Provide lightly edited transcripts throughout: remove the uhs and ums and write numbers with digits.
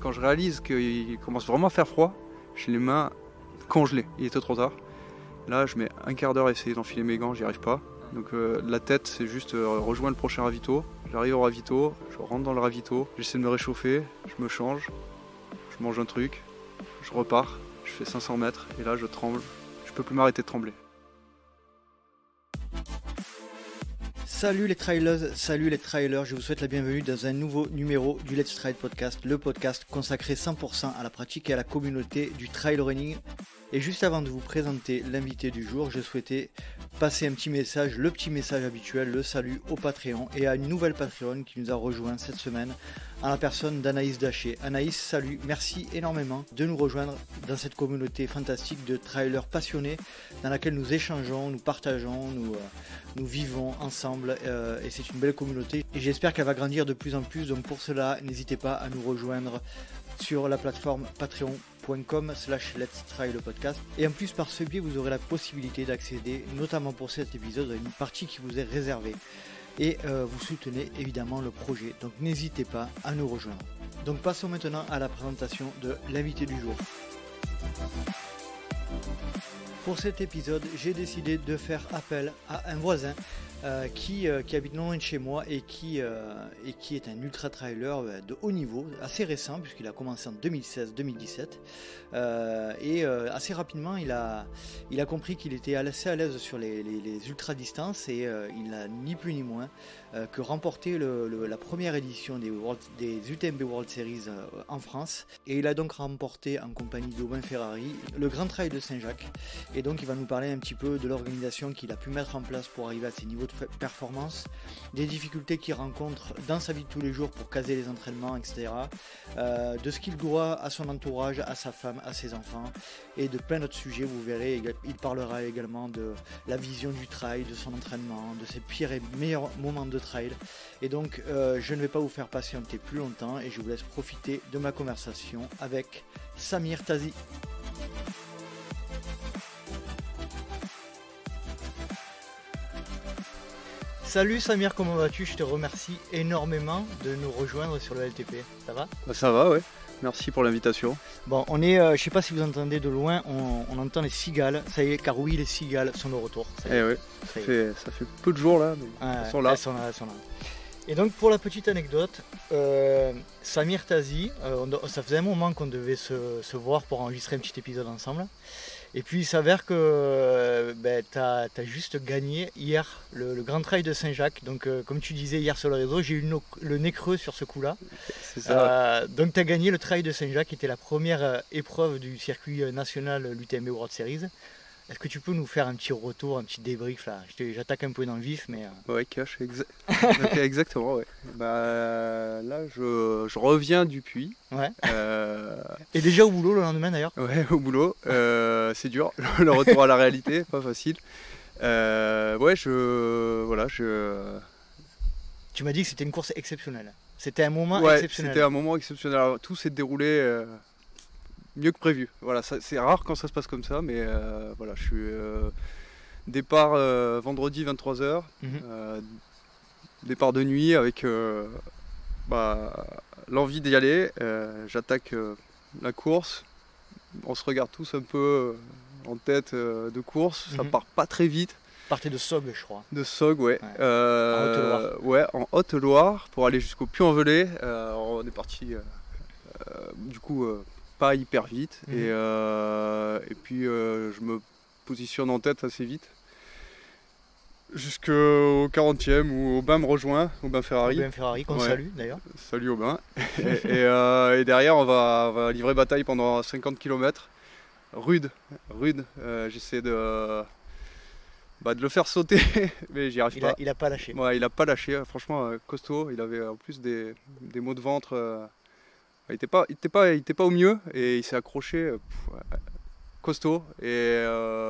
quand je réalise qu'il commence vraiment à faire froid, j'ai les mains congelées. Il était trop tard. Là, je mets un quart d'heure à essayer d'enfiler mes gants, j'y arrive pas. Donc la tête, c'est juste rejoindre le prochain ravito. J'arrive au ravito, je rentre dans le ravito, j'essaie de me réchauffer, je me change, je mange un truc, je repars, je fais 500 mètres et là je tremble. Je peux plus m'arrêter de trembler. Salut les trailers, je vous souhaite la bienvenue dans un nouveau numéro du Let's Trail Podcast, le podcast consacré 100% à la pratique et à la communauté du trail running. Et juste avant de vous présenter l'invité du jour, je souhaitais passer un petit message, le petit message habituel, le salut au Patreon et à une nouvelle Patreon qui nous a rejoint cette semaine, à la personne d'Anaïs Daché. Anaïs, salut, merci énormément de nous rejoindre dans cette communauté fantastique de trailers passionnés dans laquelle nous échangeons, nous partageons, nous vivons ensemble et c'est une belle communauté et j'espère qu'elle va grandir de plus en plus. Donc pour cela, n'hésitez pas à nous rejoindre sur la plateforme patreon.com/Let's Trail le podcast. Et en plus, par ce biais, vous aurez la possibilité d'accéder, notamment pour cet épisode, à une partie qui vous est réservée. Et vous soutenez évidemment le projet. Donc n'hésitez pas à nous rejoindre. Donc passons maintenant à la présentation de l'invité du jour. Pour cet épisode, j'ai décidé de faire appel à un voisin qui habite non loin de chez moi et qui est un ultra trailer de haut niveau, assez récent puisqu'il a commencé en 2016-2017 et assez rapidement il a compris qu'il était assez à l'aise sur les ultra distances et il a ni plus ni moins que remporté la première édition des UTMB World Series en France, et il a donc remporté en compagnie d'Aubin Ferrari le Grand Trail de Saint-Jacques. Et donc il va nous parler un petit peu de l'organisation qu'il a pu mettre en place pour arriver à ces niveaux de performance, des difficultés qu'il rencontre dans sa vie de tous les jours pour caser les entraînements, etc. De ce qu'il doit à son entourage, à sa femme, à ses enfants, et de plein d'autres sujets. Vous verrez, il parlera également de la vision du trail, de son entraînement, de ses pires et meilleurs moments de trail. Et donc je ne vais pas vous faire patienter plus longtemps et je vous laisse profiter de ma conversation avec Samir Tazi. Salut Samir, comment vas-tu? Je te remercie énormément de nous rejoindre sur le LTP. Ça va? Ça va, ouais. Merci pour l'invitation. Bon, on est, je sais pas si vous entendez de loin, on entend les cigales. Ça y est, car oui, les cigales sont de retour. Oui, ça fait peu de jours là, mais elles sont là. Elles sont là. Et donc pour la petite anecdote, Samir Tazi, ça faisait un moment qu'on devait se voir pour enregistrer un petit épisode ensemble. Et puis il s'avère que tu as juste gagné hier le Grand Trail de Saint-Jacques. Donc comme tu disais hier sur le réseau, j'ai eu le nez creux sur ce coup-là. C'est ça. Donc tu as gagné le Trail de Saint-Jacques qui était la première épreuve du circuit national, l'UTMB World Series. Est-ce que tu peux nous faire un petit retour, un petit débrief là? J'attaque un peu dans le vif, mais... Ouais, cash, exactement, ouais. Là, je reviens du puits. Ouais. Et déjà au boulot le lendemain d'ailleurs? Ouais, au boulot. C'est dur, le retour à la réalité, pas facile. Tu m'as dit que c'était une course exceptionnelle. C'était un moment exceptionnel. C'était un moment exceptionnel. Alors, tout s'est déroulé... mieux que prévu. Voilà, c'est rare quand ça se passe comme ça, mais voilà, je suis départ vendredi 23h, départ de nuit avec l'envie d'y aller. J'attaque la course, on se regarde tous un peu en tête de course, ça part pas très vite. Partez de Sogg, je crois. De Sogg, ouais. En Haute-Loire. Ouais, en Haute-Loire pour aller jusqu'au Puy-en-Velay. On est parti du coup pas hyper vite et puis je me positionne en tête assez vite jusqu'au 40e où Aubin me rejoint, Aubin Ferrari. Aubin Ferrari, qu'on salue d'ailleurs. Salut Aubin. et derrière on va livrer bataille pendant 50 km. Rude. J'essaie de le faire sauter, mais j'y arrive pas. Il a pas lâché. Ouais, il a pas lâché, franchement costaud. Il avait en plus des maux de ventre. Il était pas au mieux et il s'est accroché costaud. Et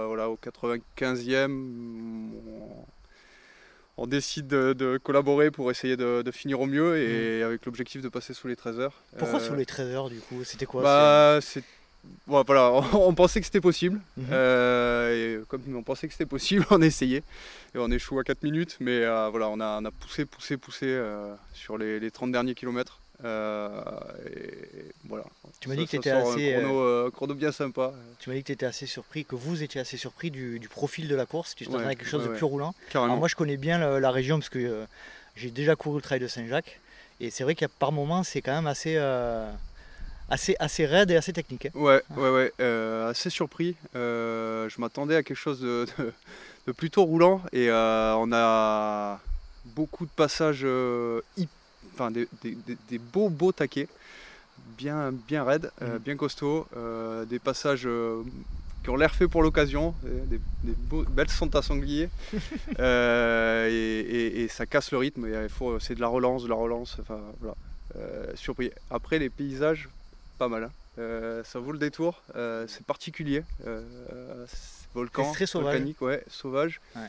voilà, au 95e, on décide de collaborer pour essayer de finir au mieux et avec l'objectif de passer sous les 13 heures. Pourquoi sous les 13 heures du coup? C'était quoi? Bon, voilà, on pensait que c'était possible. Et comme on pensait que c'était possible, on a essayé. Et on échoue à 4 minutes, mais voilà, on a poussé sur les 30 derniers kilomètres. Et voilà. Tu m'as dit que tu Ça étais sort assez, un chrono bien sympa. tu m'as dit que tu étais assez surpris, que vous étiez assez surpris du profil de la course. Tu t'attendais à quelque chose de ouais, plus roulant. Alors carrément. moi, je connais bien la région parce que j'ai déjà couru le trail de Saint-Jacques. Et c'est vrai qu'à par moments, c'est quand même assez raide et assez technique, hein. Ouais, assez surpris. Je m'attendais à quelque chose de plutôt roulant et on a beaucoup de passages, enfin des beaux taquets, bien raides, bien costauds, des passages qui ont l'air faits pour l'occasion, belles sentes à sanglier, et ça casse le rythme. C'est de la relance, enfin voilà. Surpris. Après les paysages, pas mal, hein. Ça vaut le détour, c'est particulier, C'est très sauvage. volcanique, ouais, sauvage. Ouais.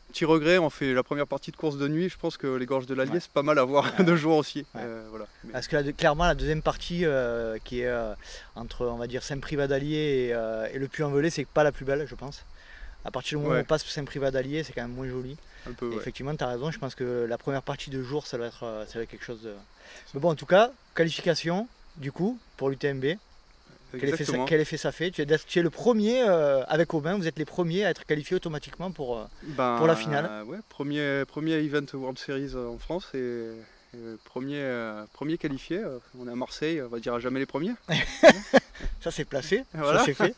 Petit regret, on fait la première partie de course de nuit, je pense que les gorges de l'Allier, Ouais. c'est pas mal à voir de jour aussi. Ouais. Voilà. Parce que clairement, la deuxième partie qui est entre, on va dire, Saint-Privat-d'Allier et le Puy-en-Velay, c'est pas la plus belle, je pense. À partir du moment où on passe Saint-Privat-d'Allier, c'est quand même moins joli. Un peu, ouais. Effectivement, tu as raison, je pense que la première partie de jour, ça va être quelque chose de... Mais bon, en tout cas, qualification, du coup, pour l'UTMB. Quel effet ça fait? Tu es le premier, avec Aubin, vous êtes les premiers à être qualifiés automatiquement pour la finale. Ouais, premier event World Series en France et premier qualifié. On est à Marseille, on va dire à jamais les premiers. Ça c'est placé, voilà. Ça c'est fait.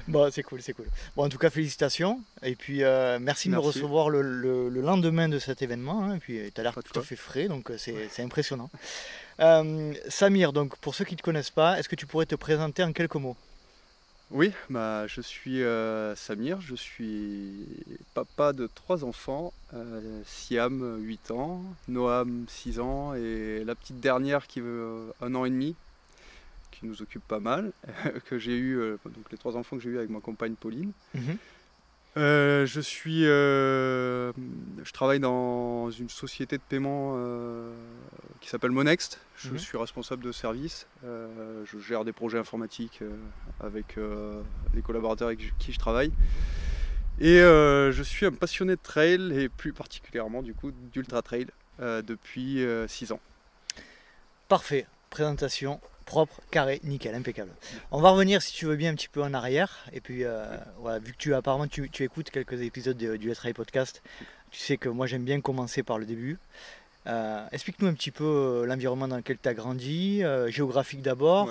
Bon, c'est cool. Bon, en tout cas, félicitations. Et puis, merci de me recevoir le lendemain de cet événement, hein. Et puis, tu as l'air tout à fait frais, donc c'est impressionnant. Samir, donc pour ceux qui ne te connaissent pas, est-ce que tu pourrais te présenter en quelques mots? Oui, je suis Samir, je suis papa de 3 enfants, Siam 8 ans, Noam 6 ans et la petite dernière qui veut 1 an et demi, qui nous occupe pas mal, que j'ai eu, donc les 3 enfants que j'ai eu avec ma compagne Pauline. Je travaille dans une société de paiement qui s'appelle Monext. Je suis responsable de service. Je gère des projets informatiques avec les collaborateurs avec qui je travaille. Et je suis un passionné de trail et plus particulièrement du coup d'ultra trail depuis 6 ans. Parfait, présentation propre, carré, nickel, impeccable. On va revenir si tu veux bien un petit peu en arrière. Et puis voilà, vu que apparemment tu écoutes quelques épisodes du Let's Ride Podcast, tu sais que moi j'aime bien commencer par le début. Explique-nous un petit peu l'environnement dans lequel tu as grandi, géographique d'abord,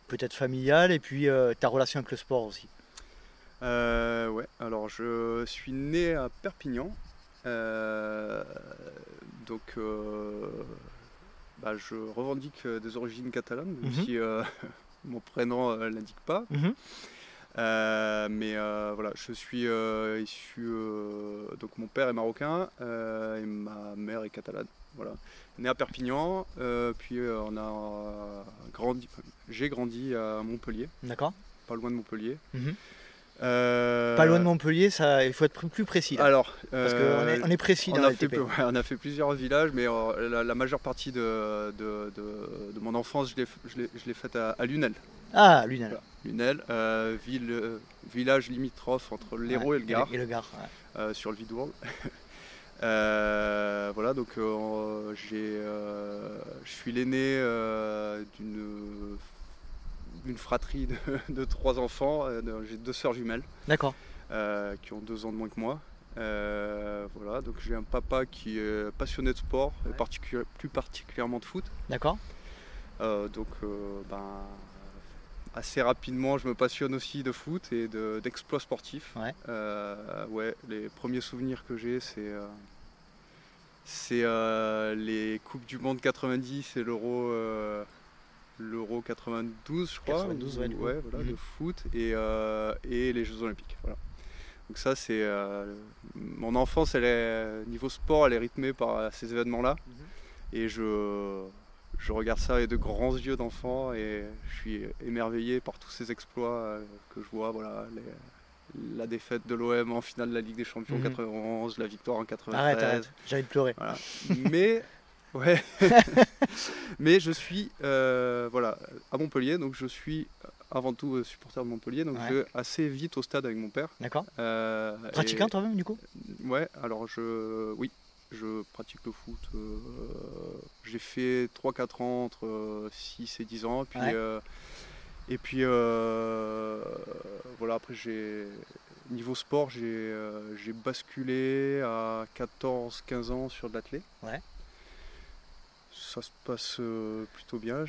peut-être familial, et puis ta relation avec le sport aussi. Ouais, alors je suis né à Perpignan, donc je revendique des origines catalanes, même si mon prénom ne l'indique pas. Mais voilà, je suis issu, donc mon père est marocain et ma mère est catalane. Voilà. Né à Perpignan, puis j'ai grandi à Montpellier. D'accord. Pas loin de Montpellier. Pas loin de Montpellier, ça, il faut être plus précis. Là. Alors, parce qu'on est précis dans la LTP. On a fait plusieurs villages, mais la majeure partie de mon enfance, je l'ai faite à Lunel. Ah, Lunel. Voilà. Lunel, village limitrophe entre l'Hérault et le Gard. Et le Gard, sur le Vidourle. Voilà, donc je suis l'aîné d'une fratrie de 3 enfants. J'ai 2 sœurs jumelles. D'accord. Qui ont 2 ans de moins que moi. Voilà, donc j'ai un papa qui est passionné de sport, et plus particulièrement de foot. D'accord. Donc assez rapidement je me passionne aussi de foot et d'exploits sportifs. Les premiers souvenirs que j'ai c'est les Coupes du Monde 90 et l'Euro 92 je crois, 92, de foot et les Jeux Olympiques. Voilà. Donc ça c'est mon enfance, niveau sport, elle est rythmée par ces événements-là, et je regarde ça avec de grands yeux d'enfant et je suis émerveillé par tous ces exploits que je vois. Voilà, la défaite de l'OM en finale de la Ligue des Champions en 91, la victoire en 93. Arrête, j'ai envie de pleurer. Voilà. Mais je suis à Montpellier, donc je suis avant tout supporter de Montpellier, donc je vais assez vite au stade avec mon père. D'accord. Pratiquant toi-même du coup? Ouais, alors je pratique le foot. J'ai fait 3-4 ans entre 6 et 10 ans. Et puis voilà, après niveau sport, j'ai basculé à 14-15 ans sur de l'athlé. Ouais. Ça se passe plutôt bien.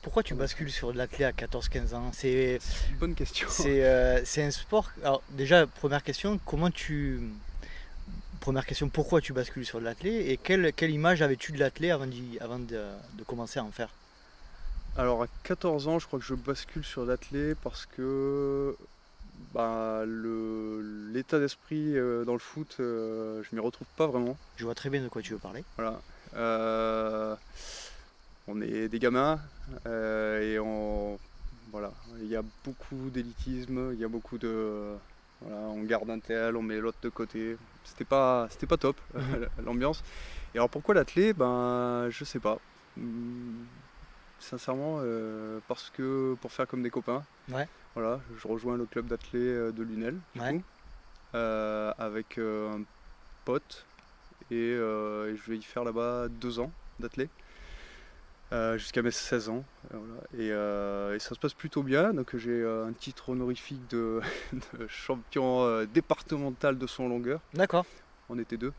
Pourquoi tu bascules sur de l'athlé à 14-15 ans? C'est une bonne question. C'est un sport. Alors déjà, première question, pourquoi tu bascules sur de l'athlé et quelle image avais-tu de l'athlé avant de commencer à en faire? Alors à 14 ans, je crois que je bascule sur l'athlé parce que l'état d'esprit dans le foot, je m'y retrouve pas vraiment. Je vois très bien de quoi tu veux parler. Voilà. On est des gamins voilà, il y a beaucoup d'élitisme, il y a beaucoup de voilà, on garde un tel, on met l'autre de côté. C'était pas top l'ambiance. Et alors pourquoi l'athlé? Je sais pas. Sincèrement, parce que pour faire comme des copains. Ouais. Voilà, je rejoins le club d'athlé de Lunel, du coup, avec un pote, et je vais y faire là-bas 2 ans d'athlé, jusqu'à mes 16 ans. Et ça se passe plutôt bien, donc j'ai un titre honorifique de champion départemental de saut en longueur. D'accord. On était 2.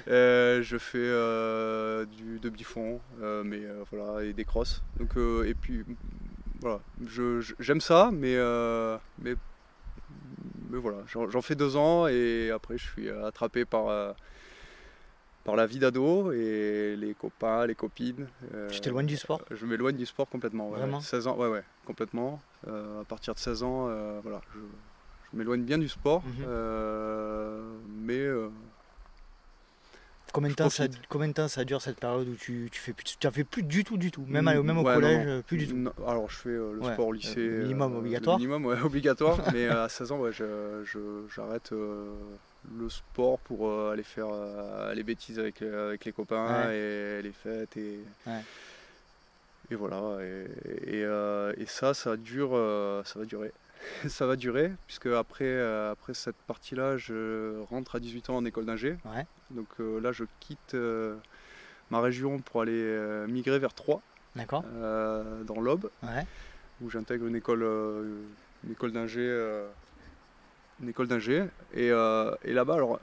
Je fais du demi-fond, voilà, et des crosses. Donc, et puis voilà, j'aime ça, mais voilà, j'en fais 2 ans et après je suis attrapé par la vie d'ado et les copains, les copines. Tu t'éloignes du sport? Je m'éloigne du sport complètement. Ouais, vraiment? 16 ans, ouais, complètement. À partir de 16 ans, voilà, je m'éloigne bien du sport, mais combien de temps ça dure cette période où tu n'en fais plus du tout, même au collège, non. plus du tout? Non, alors je fais le sport au lycée. Minimum obligatoire. Minimum obligatoire, mais à 16 ans, ouais, j'arrête le sport pour aller faire les bêtises avec les copains et les fêtes et voilà. Et ça va durer. Ça va durer, puisque après cette partie-là, je rentre à 18 ans en école d'ingé. Ouais. Donc là, je quitte ma région pour aller migrer vers Troyes, dans l'Aube, où j'intègre une école d'ingé. Et là-bas, alors,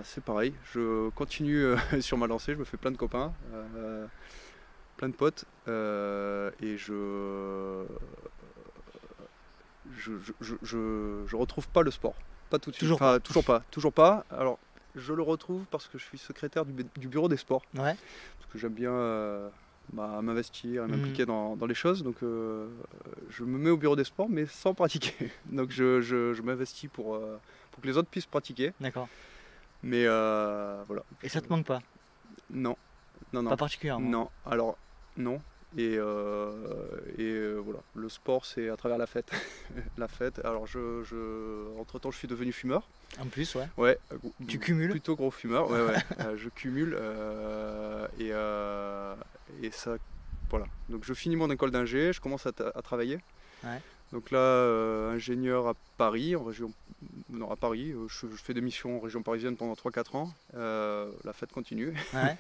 c'est pareil. Je continue sur ma lancée, je me fais plein de copains, plein de potes, et je retrouve pas le sport, pas tout de suite. Toujours pas. Alors je le retrouve parce que je suis secrétaire du bureau des sports, parce que j'aime bien m'investir et m'impliquer dans les choses, donc je me mets au bureau des sports mais sans pratiquer. Donc je m'investis pour que les autres puissent pratiquer. D'accord. Mais voilà. Et ça te manque pas? Non. Pas particulièrement? Non, alors non. Et voilà, le sport c'est à travers la fête. La fête. Alors entre temps je suis devenu fumeur. En plus, ouais. Ouais. Tu cumules? Plutôt gros fumeur, ouais. Je cumule et ça, voilà. Donc je finis mon école d'ingé, je commence à travailler. Ouais. Donc là, ingénieur à Paris, à Paris, je fais des missions en région parisienne pendant 3-4 ans. La fête continue. Ouais.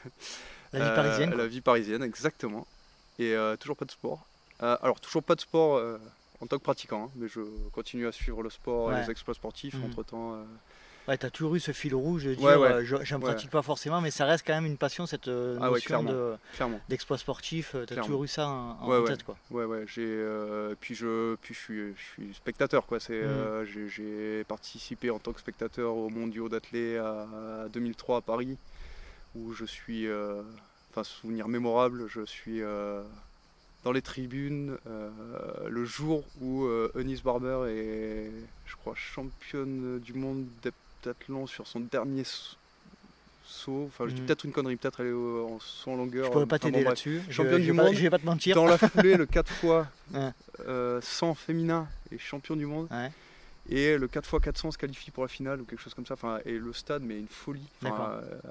La vie parisienne. La vie parisienne, exactement. Et toujours pas de sport. Alors toujours pas de sport en tant que pratiquant, hein, mais je continue à suivre le sport et les exploits sportifs entre temps. Ouais, t'as toujours eu ce fil rouge de dire j'en pratique pas forcément, mais ça reste quand même une passion, cette notion d'exploit sportif. T'as toujours eu ça en tête, quoi. Ouais. Puis je suis spectateur, quoi. J'ai participé en tant que spectateur aux mondiaux d'athlé à 2003 à Paris, où je suis, souvenir mémorable, je suis dans les tribunes le jour où Eunice Barber est, je crois, championne du monde d'athlon sur son dernier saut. Enfin, je dis peut-être une connerie, peut-être elle est en saut en longueur. Je pourrais pas t'aider là-dessus. Championne du monde. Je vais pas te mentir. Dans la foulée, le 4 fois 100 féminin est champion du monde. Ouais. Et le 4x400 se qualifie pour la finale ou quelque chose comme ça. Enfin, et le stade, mais une folie,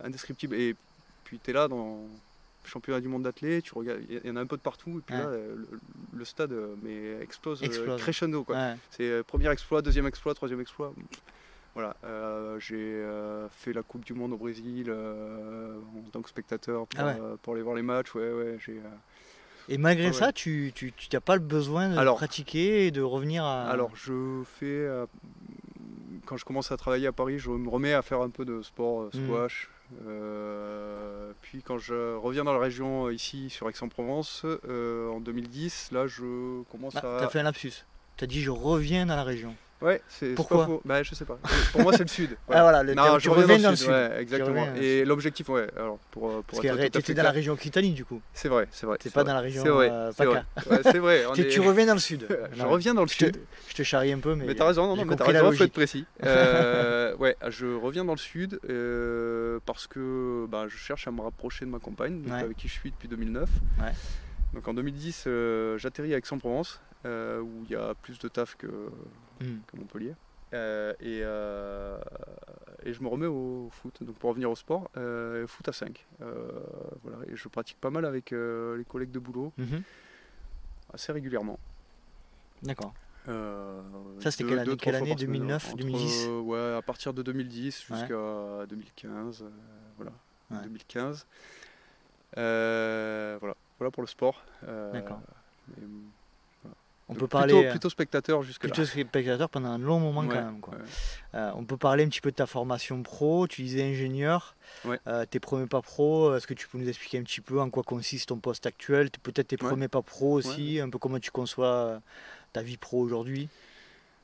indescriptible. Et puis tu es là dans le championnat du monde d'athlé, tu regardes, il y en a un peu de partout. Et puis là, le stade explose. Crescendo, quoi. Ouais. C'est premier exploit, deuxième exploit, troisième exploit. Voilà, j'ai fait la Coupe du Monde au Brésil en tant que spectateur pour aller voir les matchs. Ouais, Et malgré ouais. ça, tu n'as pas le besoin de pratiquer et de revenir à... Alors, quand je commence à travailler à Paris, je me remets à faire un peu de sport, squash. Puis quand je reviens dans la région ici, sur Aix-en-Provence, en 2010, là, je commence à... T'as fait un lapsus. T'as dit je reviens dans la région. Ouais, c'est pas faux. Bah, je sais pas. Pour moi, c'est le sud. Voilà. Ah voilà, non, tu reviens dans le sud. Ouais, exactement. Et l'objectif, alors pour parce que tu étais dans la région Occitanie du coup. C'est vrai. T'es pas dans la région PACA. C'est vrai. Tu reviens dans le sud. Je reviens dans le sud. Je te charrie un peu, mais. Mais t'as raison, mais t'as raison, faut être précis. Ouais, je reviens dans le sud parce que je cherche à me rapprocher de ma compagne, avec qui je suis depuis 2009. Ouais. Donc en 2010, j'atterris à Aix-en-Provence, où il y a plus de taf que Montpellier. Et je me remets au foot, donc pour revenir au sport, foot à 5. Voilà, et je pratique pas mal avec les collègues de boulot, assez régulièrement. D'accord. Ça c'était quelle année 2009, 2010 Ouais, à partir de 2010 jusqu'à 2015. Voilà, 2015. Voilà pour le sport. D'accord. On peut parler plutôt spectateur jusque-là. Plutôt spectateur pendant un long moment quand même. Quoi. On peut parler un petit peu de ta formation pro. Tu disais ingénieur. Tes premiers pas pro, est-ce que tu peux nous expliquer un petit peu en quoi consiste ton poste actuel? Peut-être tes premiers pas pro aussi, un peu comment tu conçois ta vie pro aujourd'hui?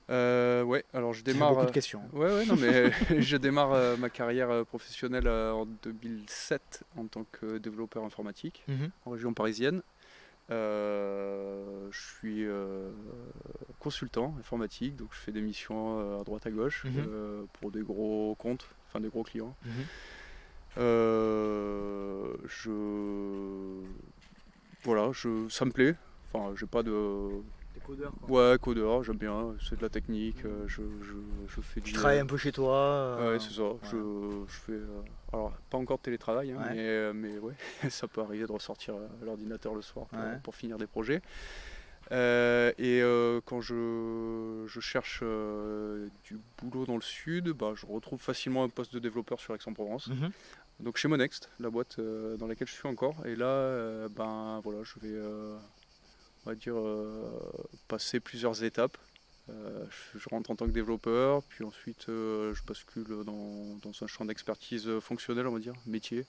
Alors je démarre. Beaucoup de questions. Non mais je démarre ma carrière professionnelle en 2007 en tant que développeur informatique en région parisienne. Je suis consultant informatique, donc je fais des missions à droite à gauche pour des gros comptes, enfin des gros clients. Ça me plaît. Enfin, j'ai pas de. Des codeurs quoi. Ouais, codeur, j'aime bien, c'est de la technique. Je fais tu travailles un peu chez toi. Ouais, c'est ça. Je fais. Alors, pas encore de télétravail, mais ouais, ça peut arriver de ressortir l'ordinateur le soir pour finir des projets. Quand je cherche du boulot dans le sud, je retrouve facilement un poste de développeur sur Aix-en-Provence. Donc chez Monext, la boîte dans laquelle je suis encore. Et là, je vais, on va dire, passer plusieurs étapes. Je rentre en tant que développeur, puis ensuite je bascule dans un champ d'expertise fonctionnelle, on va dire, métier,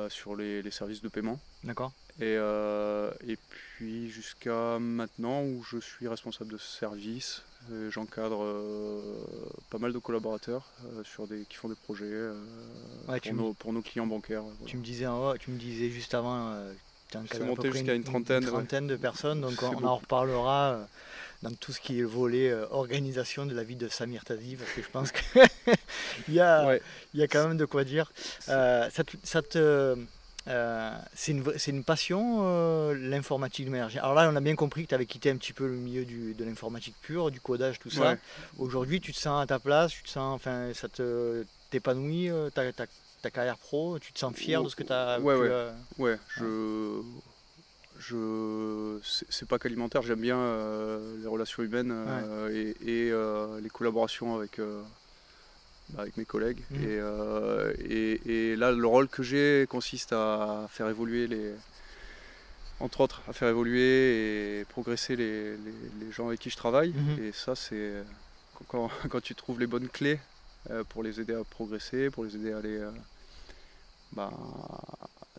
sur les services de paiement. D'accord. Et puis jusqu'à maintenant où je suis responsable de service, j'encadre pas mal de collaborateurs qui font des projets pour nos clients bancaires. Voilà. Tu me disais juste avant, c'est monté jusqu'à une trentaine de personnes, donc on en reparlera dans tout ce qui est volet organisation de la vie de Samir Tazi, parce que je pense qu'il y a quand même de quoi dire. C'est une passion, l'informatique de manière générale. Alors là, on a bien compris que tu avais quitté un petit peu le milieu de l'informatique pure, du codage, tout ça. Aujourd'hui, tu te sens à ta place, ça t'épanouit, ta carrière pro, tu te sens fier de ce que tu as c'est pas qu'alimentaire, j'aime bien les relations humaines et les collaborations avec mes collègues. Et là, le rôle que j'ai consiste à faire évoluer entre autres, à faire évoluer et progresser les gens avec qui je travaille. Et ça, c'est quand tu trouves les bonnes clés pour les aider à progresser, pour les aider à aller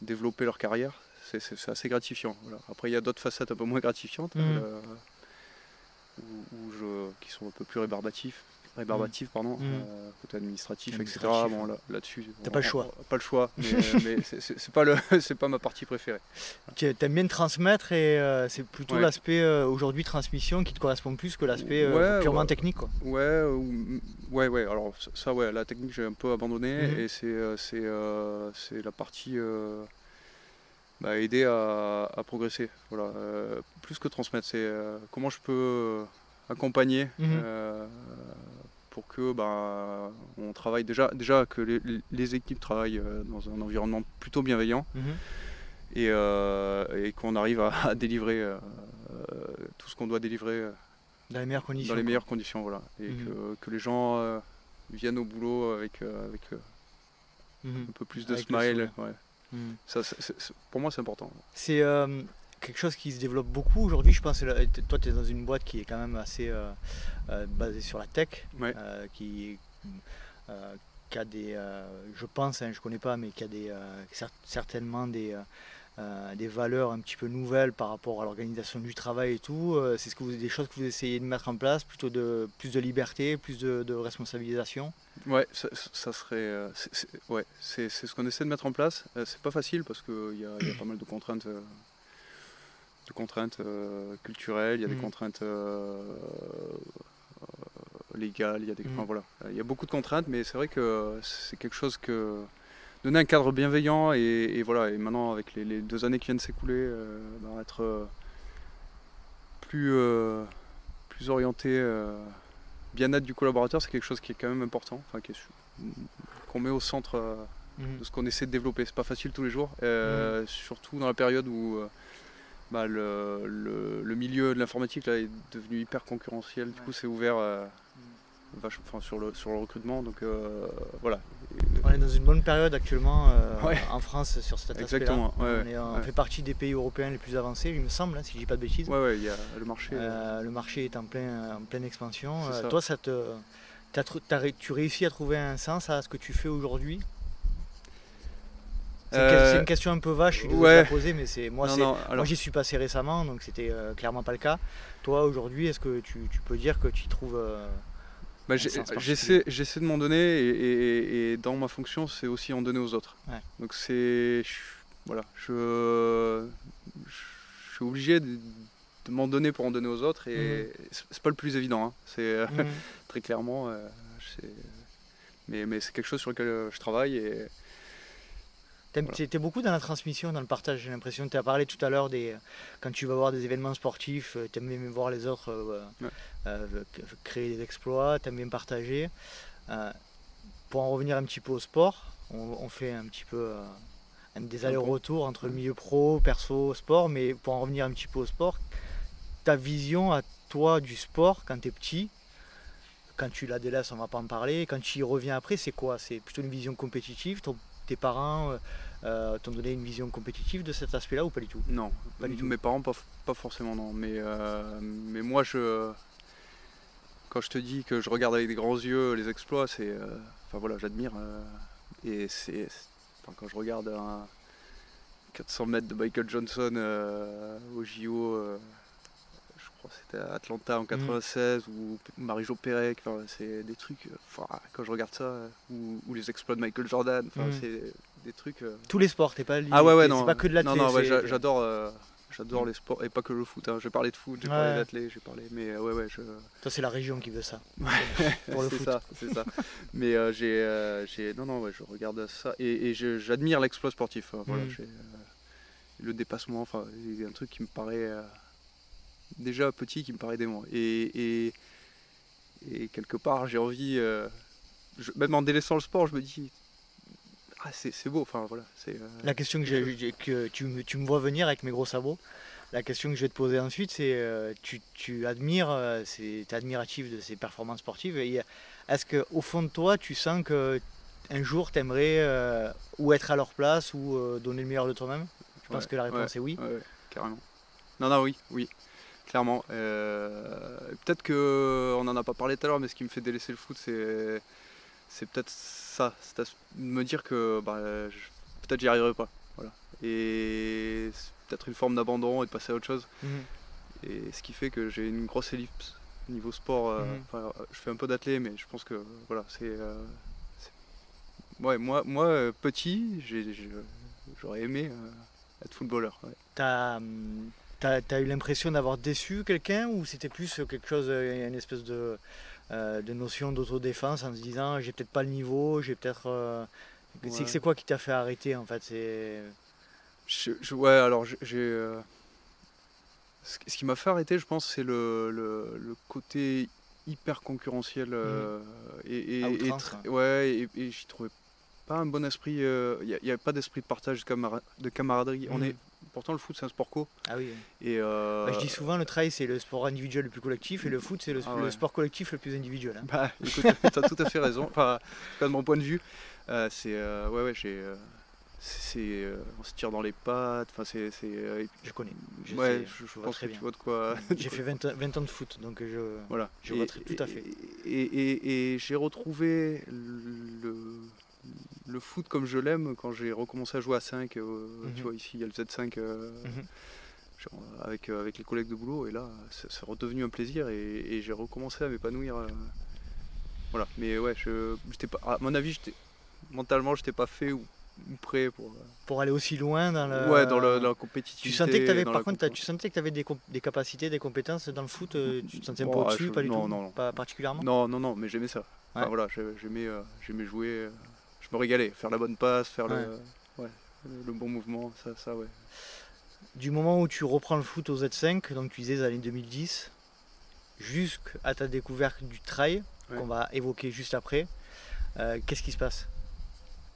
développer leur carrière, c'est assez gratifiant. Voilà. Après, il y a d'autres facettes un peu moins gratifiantes qui sont un peu plus rébarbatives, côté administratif, etc. Bon, là-dessus, t'as pas le choix. Pas le choix, mais c'est pas ma partie préférée. Tu aimes bien transmettre et c'est plutôt l'aspect aujourd'hui transmission qui te correspond plus que l'aspect purement technique, quoi. Ouais. Alors ça, la technique j'ai un peu abandonné et c'est la partie aider à progresser. Voilà, plus que transmettre, c'est comment je peux accompagner. Pour que on travaille déjà que les équipes travaillent dans un environnement plutôt bienveillant et qu'on arrive à délivrer tout ce qu'on doit délivrer Dans les meilleures conditions. Dans les meilleures conditions, voilà. Et que les gens viennent au boulot avec un peu plus de Avec smile. Ouais. Ça, pour moi, c'est important. C'est quelque chose qui se développe beaucoup aujourd'hui. Je pense que toi, tu es dans une boîte qui est quand même assez basée sur la tech, Ouais. qui a des, je pense, je connais pas, mais qui a certainement des valeurs un petit peu nouvelles par rapport à l'organisation du travail et tout. C'est des choses que vous essayez de mettre en place, plutôt plus de liberté, plus de responsabilisation. Ouais, ça serait. C'est ce qu'on essaie de mettre en place. C'est pas facile parce qu'il y a pas mal de contraintes. Culturelles, il y a des contraintes légales, enfin, voilà. Il y a beaucoup de contraintes, mais c'est vrai que c'est quelque chose que donner un cadre bienveillant et voilà. Et maintenant avec les 2 années qui viennent de s'écouler, être plus orienté bien-être du collaborateur, c'est quelque chose qui est quand même important, enfin qu'on met au centre de ce qu'on essaie de développer. C'est pas facile tous les jours, surtout dans la période où le milieu de l'informatique là est devenu hyper concurrentiel. Du coup, c'est ouvert vachement sur le recrutement. Donc voilà. On est dans une bonne période actuellement en France sur cet aspect-là. Exactement. On fait partie des pays européens les plus avancés, il me semble, si je dis pas de bêtises. Ouais, il y a le marché. Le marché est en pleine expansion. Toi, tu réussis à trouver un sens à ce que tu fais aujourd'hui? C'est une question un peu vache, je suis désolé de la poser, mais moi j'y suis passé récemment, donc c'était clairement pas le cas. Toi aujourd'hui, est-ce que tu peux dire que tu y trouves j'essaie de m'en donner et dans ma fonction c'est aussi en donner aux autres. Donc je suis obligé de m'en donner pour en donner aux autres et c'est pas le plus évident, hein. C'est très clairement mais c'est quelque chose sur lequel je travaille et T'es beaucoup dans la transmission, dans le partage, j'ai l'impression. Tu as parlé tout à l'heure quand tu vas voir des événements sportifs, tu aimes bien voir les autres créer des exploits, tu aimes bien partager. Pour en revenir un petit peu au sport, on fait un petit peu des allers-retours entre le milieu pro, perso, sport, mais pour en revenir un petit peu au sport, ta vision à toi du sport quand tu es petit, quand tu la délaisses, on va pas en parler, quand tu y reviens après, c'est quoi? C'est plutôt une vision compétitive? Tes parents t'ont donné une vision compétitive de cet aspect-là ou pas du tout? Non, pas du tout. Mes parents pas forcément, non. Mais moi, quand je te dis que je regarde avec des grands yeux les exploits, enfin voilà, j'admire. Et quand je regarde un 400 mètres de Michael Johnson au JO, je crois que c'était à Atlanta en 96, ou Marie-Jo Pérec, c'est des trucs, quand je regarde ça, ou les exploits de Michael Jordan, c'est des trucs... Tous les sports, t'es pas lié, non, c'est pas que de l'athlé. Non, j'adore les sports, et pas que le foot, hein. J'ai parlé de foot, j'ai parlé d'athlé, mais Toi c'est la région qui veut ça, pour le foot. C'est ça. Mais je regarde ça, et j'admire l'exploit sportif, voilà, le dépassement, enfin, il y a un truc qui me paraît... déjà petit qui me paraît dément et quelque part j'ai envie même en délaissant le sport je me dis c'est beau, enfin voilà, la question que tu me vois venir avec mes gros sabots, la question que je vais te poser ensuite c'est tu admires, t'es admiratif de ces performances sportives et est-ce que au fond de toi tu sens que un jour tu aimerais ou être à leur place ou donner le meilleur de toi-même? Je pense que la réponse est oui. Ouais, carrément. Non, oui. Clairement. Peut-être qu'on n'en a pas parlé tout à l'heure, mais ce qui me fait délaisser le foot, c'est peut-être ça. C'est de me dire que peut-être j'y arriverai pas. Voilà. Et c'est peut-être une forme d'abandon et de passer à autre chose. Et ce qui fait que j'ai une grosse ellipse niveau sport. Je fais un peu d'athlé, mais je pense que voilà, ouais, moi petit, j'aurais aimé être footballeur. Ouais. T'as eu l'impression d'avoir déçu quelqu'un ou c'était plus quelque chose, une espèce de notion d'autodéfense en se disant j'ai peut-être pas le niveau, j'ai peut-être... C'est quoi qui t'a fait arrêter en fait? Alors ce qui m'a fait arrêter, je pense, c'est le côté hyper concurrentiel et j'y trouvais pas un bon esprit. Il n'y a pas d'esprit de partage, de camaraderie. On est pourtant le foot c'est un sport co. Ah oui. Et Je dis souvent le trail c'est le sport individuel le plus collectif et le foot c'est le sport collectif le plus individuel. Hein. Bah écoute, t'as tout à fait raison. Enfin, de mon point de vue, on se tire dans les pattes. Enfin, je connais. Je pense que tu vois de quoi. J'ai fait 20 ans de foot, donc voilà. Je vois tout à fait. Et j'ai retrouvé le foot comme je l'aime quand j'ai recommencé à jouer à 5. Tu vois, ici il y a le Z5 avec les collègues de boulot, et là c'est redevenu un plaisir et j'ai recommencé à m'épanouir. Voilà. Mais ouais, j'étais pas, à mon avis, mentalement, j'étais pas fait ou prêt pour aller aussi loin dans la compétitivité. Tu sentais que tu avais des capacités, des compétences dans le foot, tu te sentais un peu au-dessus, pas du tout, non. Pas particulièrement. Non, mais j'aimais ça. Ouais. Enfin, voilà, j'aimais jouer, je me régalais, faire la bonne passe, faire le bon mouvement, ça ouais. Du moment où tu reprends le foot au Z5, donc tu disais les années 2010, jusqu'à ta découverte du trail, qu'on va évoquer juste après, qu'est-ce qui se passe?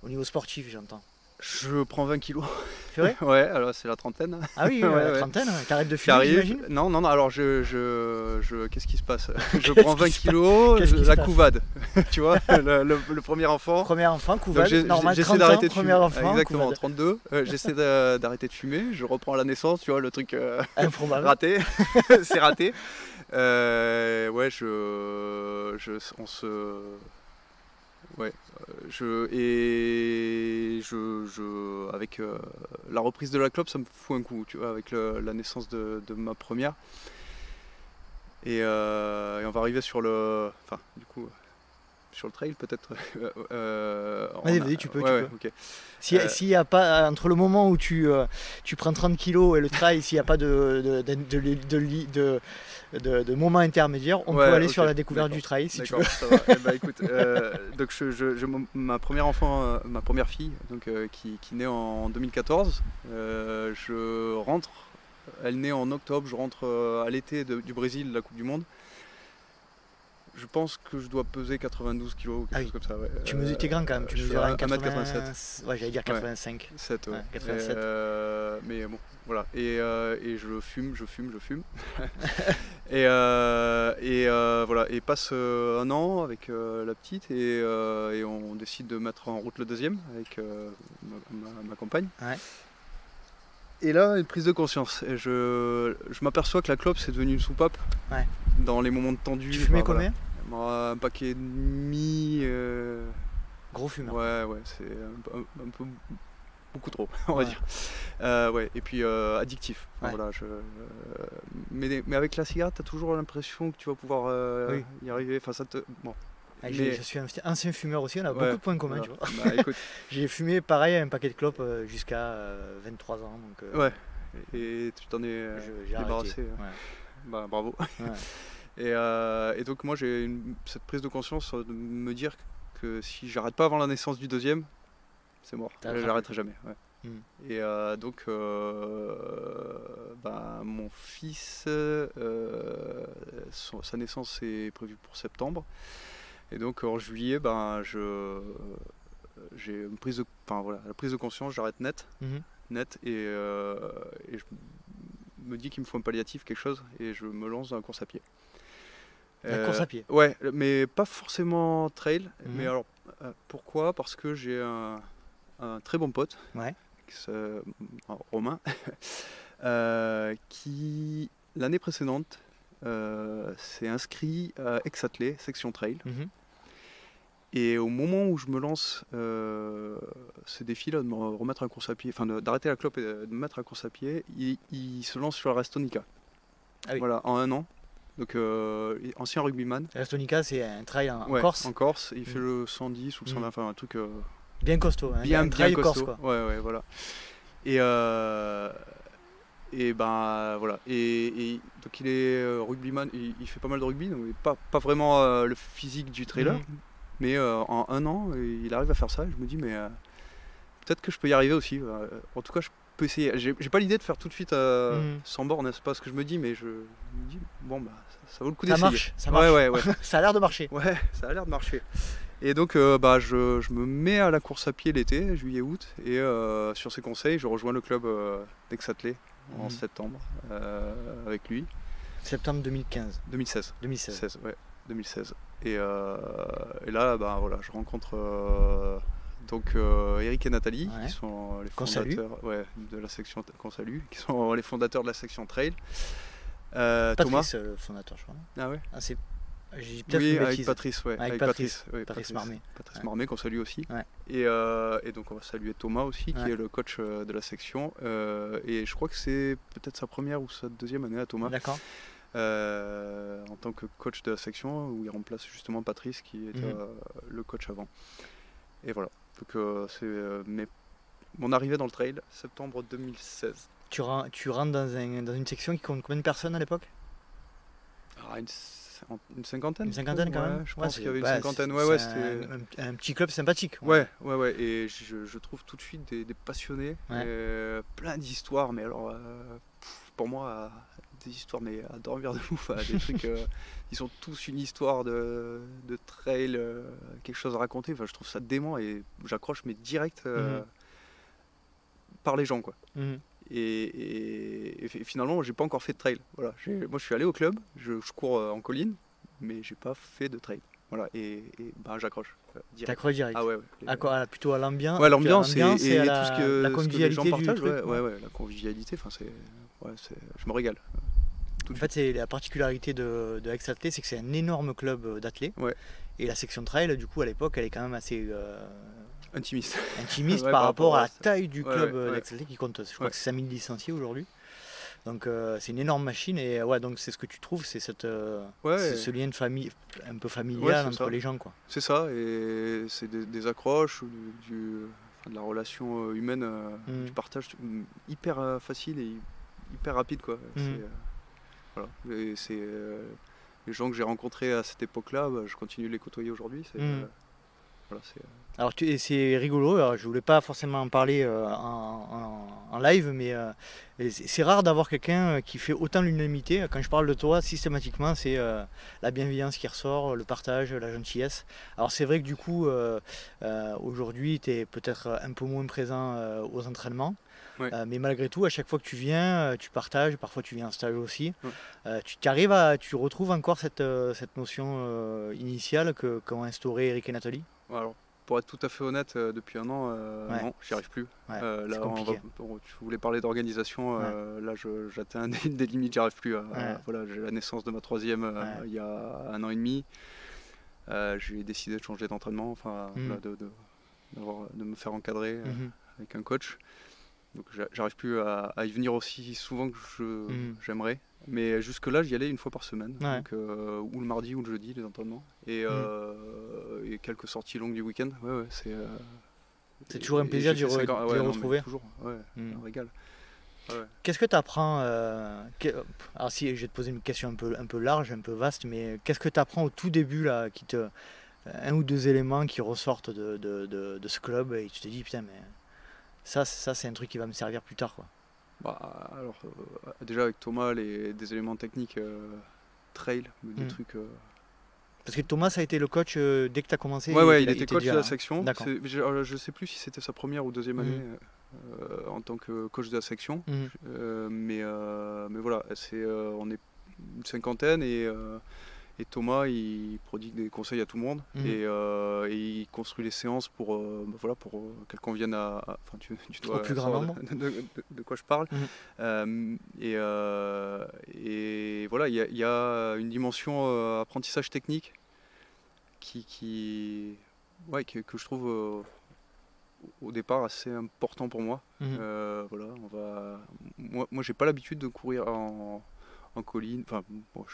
Au niveau sportif, j'entends. Je prends 20 kilos. C'est vrai? Ouais, alors c'est la trentaine. Ah oui, la trentaine, t'arrêtes de fumer, j'imagine? Non, alors qu'est-ce qui se passe? Je prends 20 kilos, la couvade. Tu vois, le premier enfant. Premier enfant, couvade, normal, j'essaie d'arrêter de fumer. Enfant, exactement, couvade. 32. J'essaie d'arrêter de fumer, je reprends à la naissance, tu vois, le truc raté. C'est raté. Avec la reprise de la clope, ça me fout un coup, tu vois, avec la naissance de ma première. Et on va arriver sur le trail peut-être. Vas-y, tu peux. Okay. S'il n'y a pas, entre le moment où tu prends 30 kilos et le trail, s'il n'y a pas de moment intermédiaire, on peut aller sur la découverte du trail si tu veux. Ça va. Bah, écoute, donc ma première fille, donc, qui naît en 2014, elle naît en octobre, je rentre à l'été du Brésil, la Coupe du Monde. Je pense que je dois peser 92 kg ou quelque chose comme ça. Ouais. Tu es grand quand même, tu mesures 1m87. Ouais, j'allais dire 85. 7, ouais. 87. Mais bon, voilà. Et je fume. et voilà. Et passe un an avec la petite et on décide de mettre en route le deuxième avec ma compagne. Ouais. Et là, une prise de conscience. Et je m'aperçois que la clope, c'est devenu une soupape. Ouais. Dans les moments tendus. Tu fumais combien? Un paquet et demi. Gros fumeur. Ouais, c'est un peu beaucoup trop, on va dire. Et puis addictif. Enfin, voilà, mais avec la cigarette, tu as toujours l'impression que tu vas pouvoir y arriver. Enfin, bon. Je suis un ancien fumeur aussi, on a beaucoup de points communs, tu vois. Bah, écoute. J'ai fumé pareil un paquet de clopes jusqu'à 23 ans. Donc, ouais, et tu t'en es débarrassé. Ouais. Bah, bravo. Ouais. Et donc moi j'ai cette prise de conscience de me dire que si j'arrête pas avant la naissance du deuxième, c'est mort. J'arrêterai jamais. Ouais. Et donc mon fils, sa naissance est prévue pour septembre. Et donc en juillet, j'ai une prise la prise de conscience, j'arrête net, et je me dis qu'il me faut un palliatif, quelque chose, et je me lance dans la course à pied. La course à pied. Ouais, mais pas forcément trail. Mais alors, pourquoi? Parce que j'ai un très bon pote, Romain, qui l'année précédente s'est inscrit à Aix-Attelé, section trail. Et au moment où je me lance ce défi là de me remettre à course à pied, enfin d'arrêter la clope et de me mettre à course à pied, il se lance sur la Restonica. Ah oui. Voilà, en un an. Donc ancien rugbyman. La Restonica, c'est un trail en Corse. En Corse, il fait le 110 ou le 120, enfin un truc bien costaud, hein. bien costaud. Corse, quoi. Ouais, voilà. Et voilà. Et donc il est rugbyman, il fait pas mal de rugby, donc pas vraiment le physique du trailer. Mais en un an, il arrive à faire ça. Et je me dis, mais peut-être que je peux y arriver aussi. En tout cas, je peux essayer. J'ai pas l'idée de faire tout de suite 100 bornes, c'est pas ce que je me dis, mais je me dis, bon, ça vaut le coup d'essayer. Ça marche. Ouais. Ça a l'air de marcher. Ouais, ça a l'air de marcher. Et donc je me mets à la course à pied l'été, juillet-août, et sur ses conseils, je rejoins le club d'Aix-Châtelet en septembre avec lui. Septembre 2015. 2016. 2016. Ouais, 2016. Et là, je rencontre Eric et Nathalie, qui sont les fondateurs de la section qu'on salue, qui sont les fondateurs de la section trail. Patrice, Thomas, le fondateur, je crois. Ah ouais. J'ai peut-être oui, une avec bêtise. Patrice, ouais. Avec Patrice Marmé. Patrice Marmé, qu'on salue aussi. Ouais. Et donc on va saluer Thomas aussi, qui est le coach de la section. Et je crois que c'est peut-être sa première ou sa deuxième année à Thomas. D'accord. En tant que coach de la section, où il remplace justement Patrice, qui était le coach avant. Et voilà. Donc mon arrivée dans le trail, septembre 2016. Tu rentres dans une section qui compte combien de personnes à l'époque? Une cinquantaine. Une cinquantaine quand même. Je pense qu'il y avait une cinquantaine. C'était un petit club sympathique. Ouais. Et je trouve tout de suite des passionnés, plein d'histoires, mais alors pour moi des histoires mais à dormir de ouf, des trucs. Ils ont tous une histoire de trail, quelque chose à raconter. Enfin, je trouve ça dément et j'accroche mais direct par les gens quoi. Et finalement, j'ai pas encore fait de trail. Voilà. Moi, je suis allé au club, je cours en colline, mais j'ai pas fait de trail. Voilà. Et j'accroche. T'accroches direct. Ah ouais. Plutôt à l'ambiance. Ouais, l'ambiance et à tout la convivialité ce que les gens du partagent. truc. La convivialité. Enfin, je me régale. En fait, c'est la particularité de Aix-Châtelet, c'est que c'est un énorme club d'athlètes. Ouais. Et la section trail, du coup, à l'époque, elle est quand même assez intimiste par rapport à la taille du club d'Aix-Châtelet qui compte, je crois que c'est 5000 licenciés aujourd'hui. Donc c'est une énorme machine et donc c'est ce que tu trouves, c'est ce lien de famille un peu familial entre les gens quoi. C'est ça, et c'est des accroches, de la relation humaine, du partage hyper facile et hyper rapide quoi. Voilà. Et c'est les gens que j'ai rencontrés à cette époque-là, je continue de les côtoyer aujourd'hui. Alors c'est rigolo, alors, je voulais pas forcément en parler en live, mais c'est rare d'avoir quelqu'un qui fait autant l'unanimité. Quand je parle de toi, systématiquement, c'est la bienveillance qui ressort, le partage, la gentillesse. Alors c'est vrai que du coup, aujourd'hui, tu es peut-être un peu moins présent aux entraînements. Mais malgré tout, à chaque fois que tu viens, tu partages, parfois tu viens en stage aussi. Tu retrouves encore cette notion initiale qu'ont instauré Eric et Nathalie? Alors, pour être tout à fait honnête, depuis un an, non, j'y arrive plus. Là, tu voulais parler d'organisation, là j'atteins des limites, j'y arrive plus. Voilà, j'ai la naissance de ma troisième il y a un an et demi. J'ai décidé de changer d'entraînement, de me faire encadrer avec un coach. Donc j'arrive plus à y venir aussi souvent que j'aimerais. Mais jusque-là, j'y allais une fois par semaine. Donc, ou le mardi ou le jeudi, les entraînements. Et quelques sorties longues du week-end. C'est toujours un plaisir de les retrouver. Toujours, un régal. Qu'est-ce que tu apprends Alors si je vais te poser une question un peu large, un peu vaste, mais qu'est-ce que tu apprends au tout début là, un ou deux éléments qui ressortent de ce club et tu te dis putain mais ça c'est un truc qui va me servir plus tard quoi. Alors déjà avec Thomas des éléments techniques trail, des trucs. Parce que Thomas a été le coach dès que tu as commencé. Il était coach de la section. Je sais plus si c'était sa première ou deuxième année en tant que coach de la section. Mais voilà, on est une cinquantaine et Thomas il prodigue des conseils à tout le monde et il construit les séances pour qu'elles conviennent tu dois au plus grand nombre de quoi je parle. Et voilà, il y a une dimension apprentissage technique que je trouve au départ assez important pour moi. Moi j'ai pas l'habitude de courir en colline,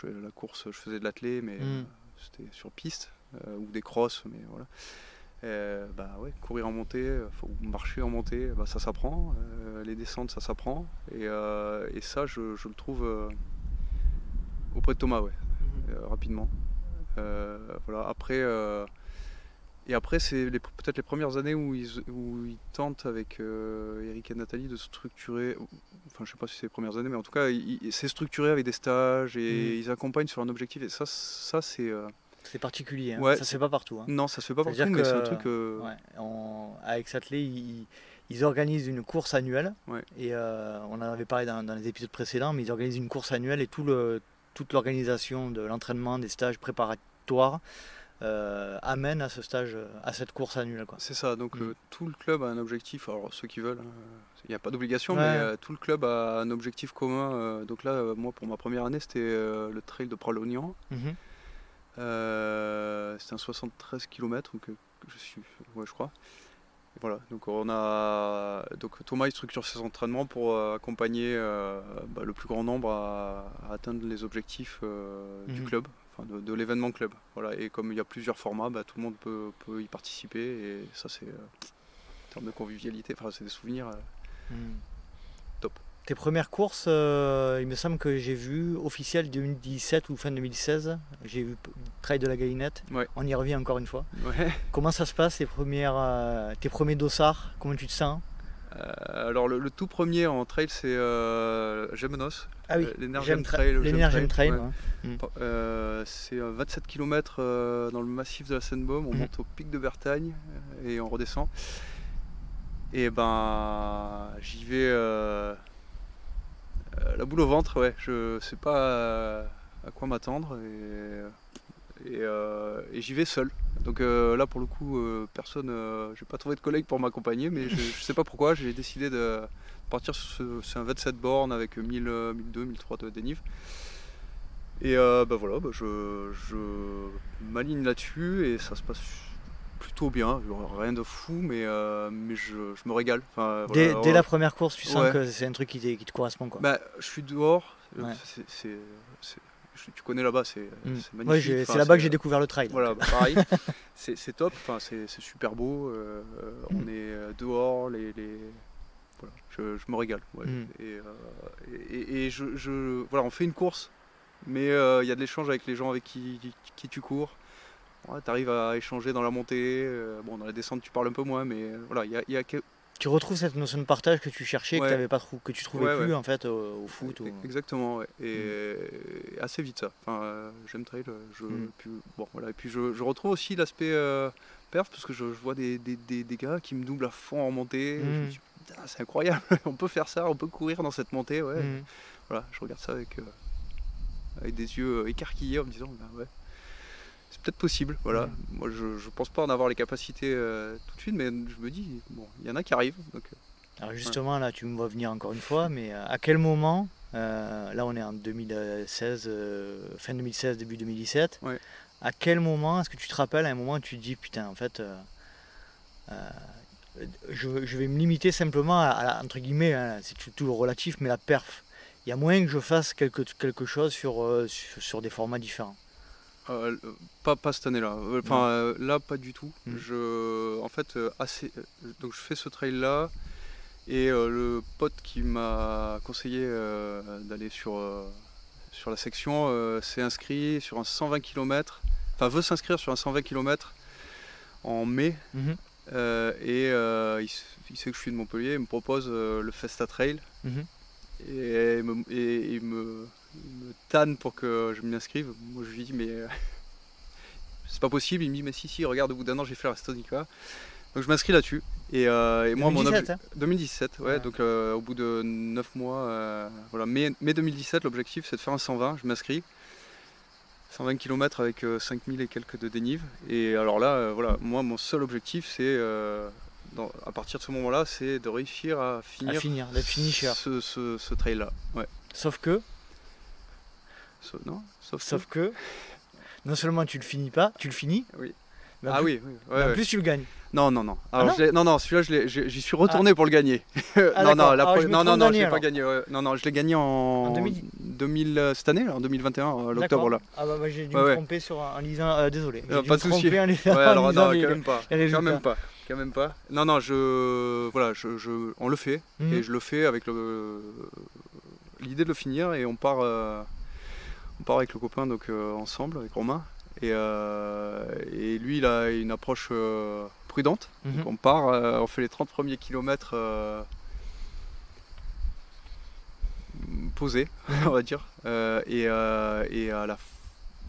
la course, je faisais de l'athlé, mais c'était sur piste ou des crosses, mais voilà. Courir en montée, ou marcher en montée, ça s'apprend. Les descentes, ça s'apprend. Et ça, je le trouve auprès de Thomas, rapidement. Voilà. Après, c'est peut-être les premières années où ils tentent avec Eric et Nathalie de structurer, je sais pas si c'est les premières années, mais en tout cas, c'est structuré avec des stages et ils accompagnent sur un objectif. Et ça c'est C'est particulier, hein. Ouais, Ça se fait pas partout, hein. Non, ça se fait pas partout, C'est-à-dire mais que, c'est un truc. avec Satelet, ils organisent une course annuelle. Ouais. Et on en avait parlé dans les épisodes précédents, mais ils organisent une course annuelle et toute l'organisation de l'entraînement, des stages préparatoires amène à ce stage, à cette course annuelle, quoi. C'est ça, donc tout le club a un objectif, alors ceux qui veulent, il n'y a pas d'obligation, Ouais. mais tout le club a un objectif commun. Donc là, moi pour ma première année, c'était le trail de Pralognan. Mhm. C'était un 73 km, donc je crois. Et voilà, donc Thomas il structure ses entraînements pour accompagner le plus grand nombre à atteindre les objectifs du club, enfin de l'événement club. Voilà, et comme il y a plusieurs formats, tout le monde peut y participer, et ça c'est en termes de convivialité, enfin c'est des souvenirs top. Tes premières courses, il me semble que j'ai vu officiel 2017 ou fin 2016, j'ai vu Trail de la Galinette. Ouais. On y revient encore une fois. Ouais. Comment ça se passe, tes premiers dossards? Comment tu te sens? Alors le tout premier en trail, c'est Gémenos. Ah oui, l'Energem Trail. L'Energem Trail. Ouais. C'est 27 km dans le massif de la Seine-Baume, on monte au pic de Bertagne et on redescend. Et j'y vais la boule au ventre, ouais, je sais pas à quoi m'attendre, et j'y vais seul. Donc là pour le coup personne, j'ai pas trouvé de collègue pour m'accompagner, mais je sais pas pourquoi j'ai décidé de partir sur un 27 bornes avec 1000, 1002, 1003 de dénive. Et voilà, je m'aligne là-dessus et ça se passe plutôt bien, rien de fou, mais je me régale. Enfin, dès la première course, tu sens que c'est un truc qui te correspond, quoi. Je suis dehors, tu connais là-bas, c'est magnifique. Ouais, c'est là-bas que j'ai découvert le trail. Voilà, pareil, c'est top, enfin, c'est super beau, on est dehors, voilà, je me régale. Ouais. Et voilà, on fait une course, mais il y a de l'échange avec les gens avec qui tu cours. Ouais, tu arrives à échanger dans la montée, dans la descente tu parles un peu moins, mais voilà, il y a Tu retrouves cette notion de partage que tu cherchais, que tu trouvais plus en fait au foot. Exactement, ouais. Et assez vite ça. Enfin, j'aime trail, et puis je retrouve aussi l'aspect perf, parce que je vois des gars qui me doublent à fond en montée. Je me dis, c'est incroyable, on peut faire ça, on peut courir dans cette montée, ouais. Voilà, je regarde ça avec des yeux écarquillés en me disant, ouais. C'est peut-être possible, voilà. Moi je pense pas en avoir les capacités tout de suite, mais je me dis, il y en a qui arrivent. Donc, alors justement, là tu me vois venir encore une fois, mais à quel moment, là on est en 2016, fin 2016, début 2017, à quel moment est-ce que tu te rappelles, à un moment où tu te dis, putain en fait, je vais me limiter simplement à entre guillemets, hein, c'est toujours relatif, mais la perf. Il y a moyen que je fasse quelque chose sur des formats différents. Pas cette année-là. Là, pas du tout. Donc je fais ce trail-là, et le pote qui m'a conseillé d'aller sur la section s'est inscrit sur un 120 km, enfin veut s'inscrire sur un 120 km en mai, et il sait que je suis de Montpellier, il me propose le Festa Trail, et il me tanne pour que je m'y inscrive. Moi je lui dis, mais c'est pas possible. Il me dit, mais si, regarde, au bout d'un an j'ai fait la Restonica. Donc je m'inscris là-dessus, et moi 2017, ouais. Donc au bout de 9 mois, voilà, mai 2017, l'objectif c'est de faire un 120. Je m'inscris 120 km avec 5000 et quelques de dénive, et alors là voilà, moi mon seul objectif c'est à partir de ce moment-là, c'est de réussir à finir d'être finisher. Ce trail là, ouais. Sauf que non seulement tu le finis pas, tu le finis. Oui. Mais en plus tu le gagnes. Non. Alors, celui-là, j'y suis retourné pour le gagner. Non, je l'ai pas gagné. Non, je l'ai gagné en 2000, cette année, en 2021, l'octobre là. Ah j'ai dû me tromper en lisant. Désolé. Pas de souci. Alors non, quand même pas. Non, on le fait, et je le fais avec l'idée de le finir, et on part avec le copain, donc ensemble avec Romain. Et lui il a une approche prudente, donc on part, on fait les 30 premiers kilomètres posés, on va dire, et à